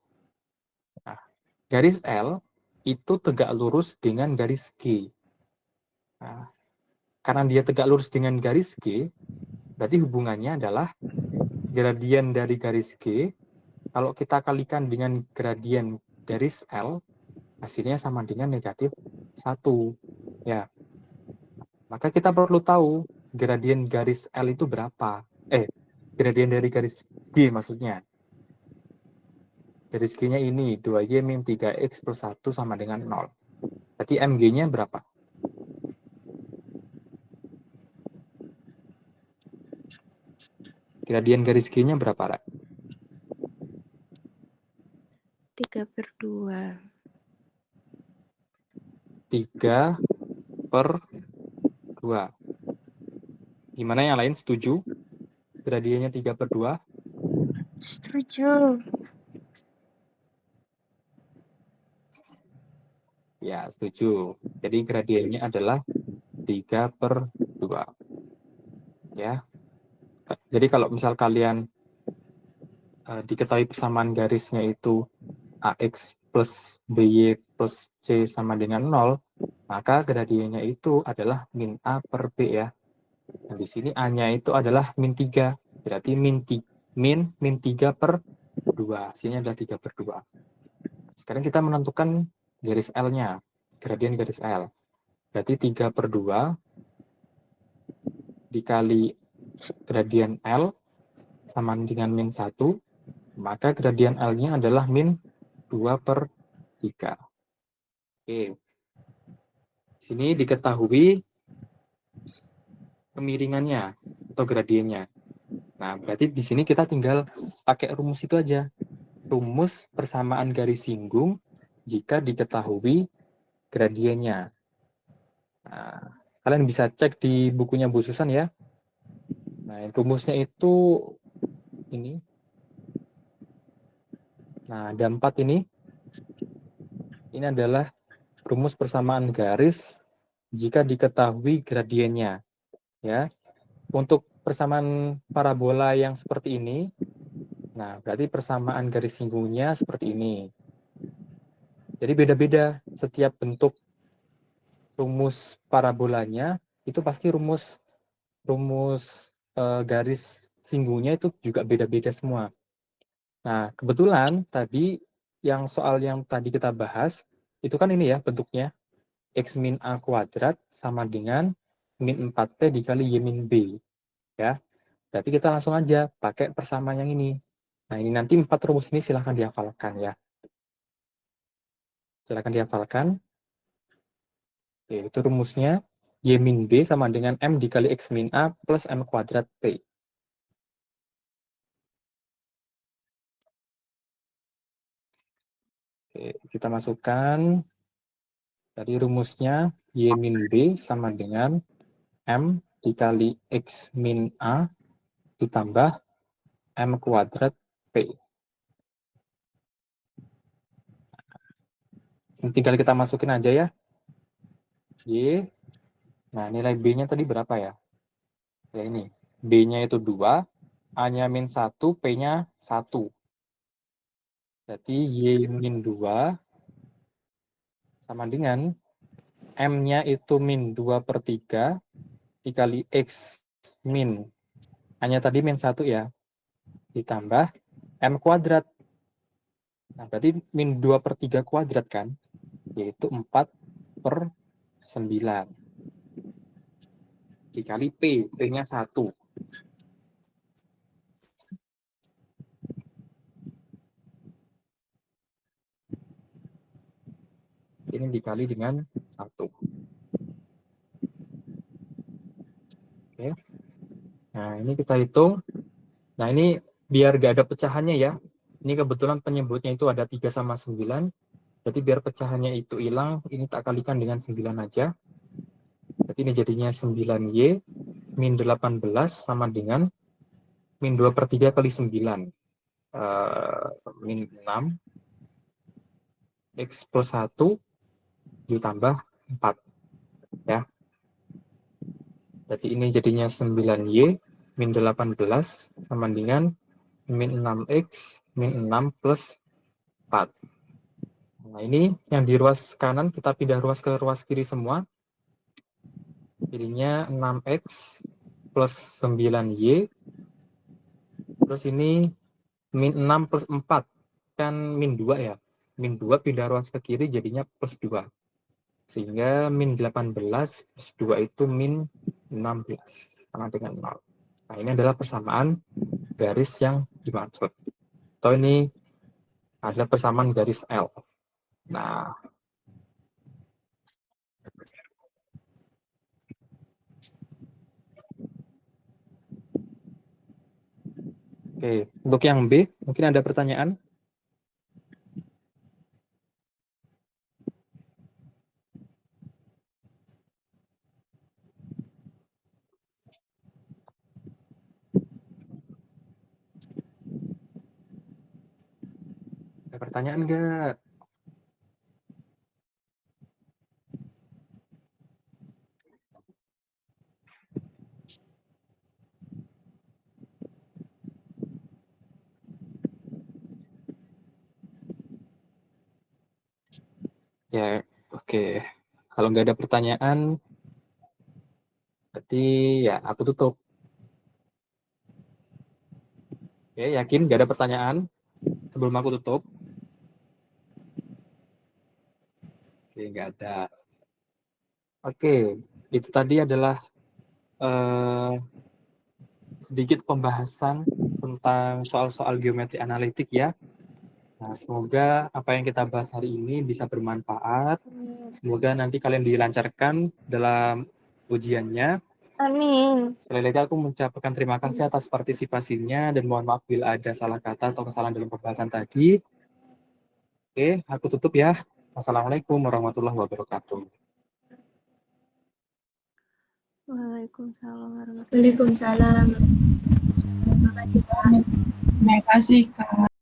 Nah, garis L itu tegak lurus dengan garis G. Nah, karena dia tegak lurus dengan garis G, berarti hubungannya adalah gradien dari garis G, kalau kita kalikan dengan gradien garis L, hasilnya sama dengan negatif 1. Ya. Maka kita perlu tahu gradien garis L itu berapa. Gradien dari garis G maksudnya. Garis G-nya ini 2Y min 3X plus 1 sama dengan 0. Berarti MG-nya berapa? Gradien garis G-nya berapa, Ra? 3/2. 3/2. Gimana yang lain setuju? Gradiennya 3/2? Setuju. Ya, setuju. Jadi gradiennya adalah 3/2. Ya. Jadi kalau misal kalian diketahui persamaan garisnya itu AX plus BY plus C sama dengan 0, maka gradiennya itu adalah min A per B ya. Dan di sini A-nya itu adalah min 3. Berarti min 3 per 2. Hasilnya adalah 3 per 2. Sekarang kita menentukan garis L-nya. Gradien garis L. Berarti 3 per 2 dikali gradien L sama dengan min 1. Maka gradien L-nya adalah min 2 per 3. Oke. Di sini diketahui kemiringannya atau gradiennya. Nah, berarti di sini kita tinggal pakai rumus itu aja. Rumus persamaan garis singgung jika diketahui gradiennya. Nah, kalian bisa cek di bukunya Bu Susan ya. Nah, rumusnya itu ini. Nah, ada 4 ini. Ini adalah rumus persamaan garis jika diketahui gradiennya. Ya. Untuk persamaan parabola yang seperti ini, nah berarti persamaan garis singgungnya seperti ini. Jadi beda-beda setiap bentuk rumus parabolanya itu pasti rumus garis singgungnya itu juga beda-beda semua. Nah, kebetulan tadi soal yang tadi kita bahas itu kan ini ya bentuknya x min a kuadrat sama dengan min 4p dikali y min b ya. Berarti kita langsung aja pakai persamaan yang ini. Nah, ini nanti 4 rumus ini silahkan dihafalkan ya. Silahkan dihafalkan. Oke, itu rumusnya y min b sama dengan m dikali x min a plus m kuadrat p. Oke, kita masukkan dari rumusnya y min b sama dengan m dikali x min a ditambah m kuadrat p. Ini tinggal kita masukin aja ya. Y. Nah, nilai B-nya tadi berapa ya? Ya ini. B-nya itu 2, A-nya min 1, P-nya 1. Berarti Y min 2 sama dengan M-nya itu min 2 per 3 dikali X min. A-nya tadi min 1 ya. Ditambah M kuadrat. Nah, berarti min 2 per 3 kuadrat kan? Yaitu 4 per 9. Dikali P. P-nya 1. Ini dikali dengan 1. Oke. Nah, ini kita hitung. Nah, ini biar gak ada pecahannya ya. Ini kebetulan penyebutnya itu ada 3 sama 9. Berarti biar pecahannya itu hilang, ini tak kalikan dengan 9 aja. Berarti ini jadinya 9Y min 18 sama dengan min 2 per 3 kali 9. Min 6. X plus 1 ditambah 4. Ya. Berarti ini jadinya 9Y min 18 sama dengan min 6X min 6 plus 4. Nah, ini yang di ruas kanan kita pindah ruas ke ruas kiri semua. Jadinya 6X plus 9Y. Terus ini min 6 plus 4. Kan min 2 ya. Min 2 pindah ruas ke kiri jadinya plus 2. Sehingga min 18 plus 2 itu min 16. Sama dengan 0. Nah, ini adalah persamaan garis yang dimaksud. Atau ini adalah persamaan garis L. Nah, oke. Untuk yang B, mungkin ada pertanyaan? Ada pertanyaan nggak? Ya, oke. Kalau nggak ada pertanyaan, berarti ya aku tutup. Oke, yakin nggak ada pertanyaan sebelum aku tutup? Oke, nggak ada. Oke, itu tadi adalah sedikit pembahasan tentang soal-soal geometri analitik ya. Nah, semoga apa yang kita bahas hari ini bisa bermanfaat. Semoga nanti kalian dilancarkan dalam ujiannya. Amin. Sekali lagi aku mengucapkan terima kasih atas partisipasinya dan mohon maaf bila ada salah kata atau kesalahan dalam pembahasan tadi. Oke, aku tutup ya. Wassalamualaikum warahmatullahi wabarakatuh. Waalaikumsalam warahmatullahi Waalaikumsalam. Terima kasih Kak. Terima kasih, Kak.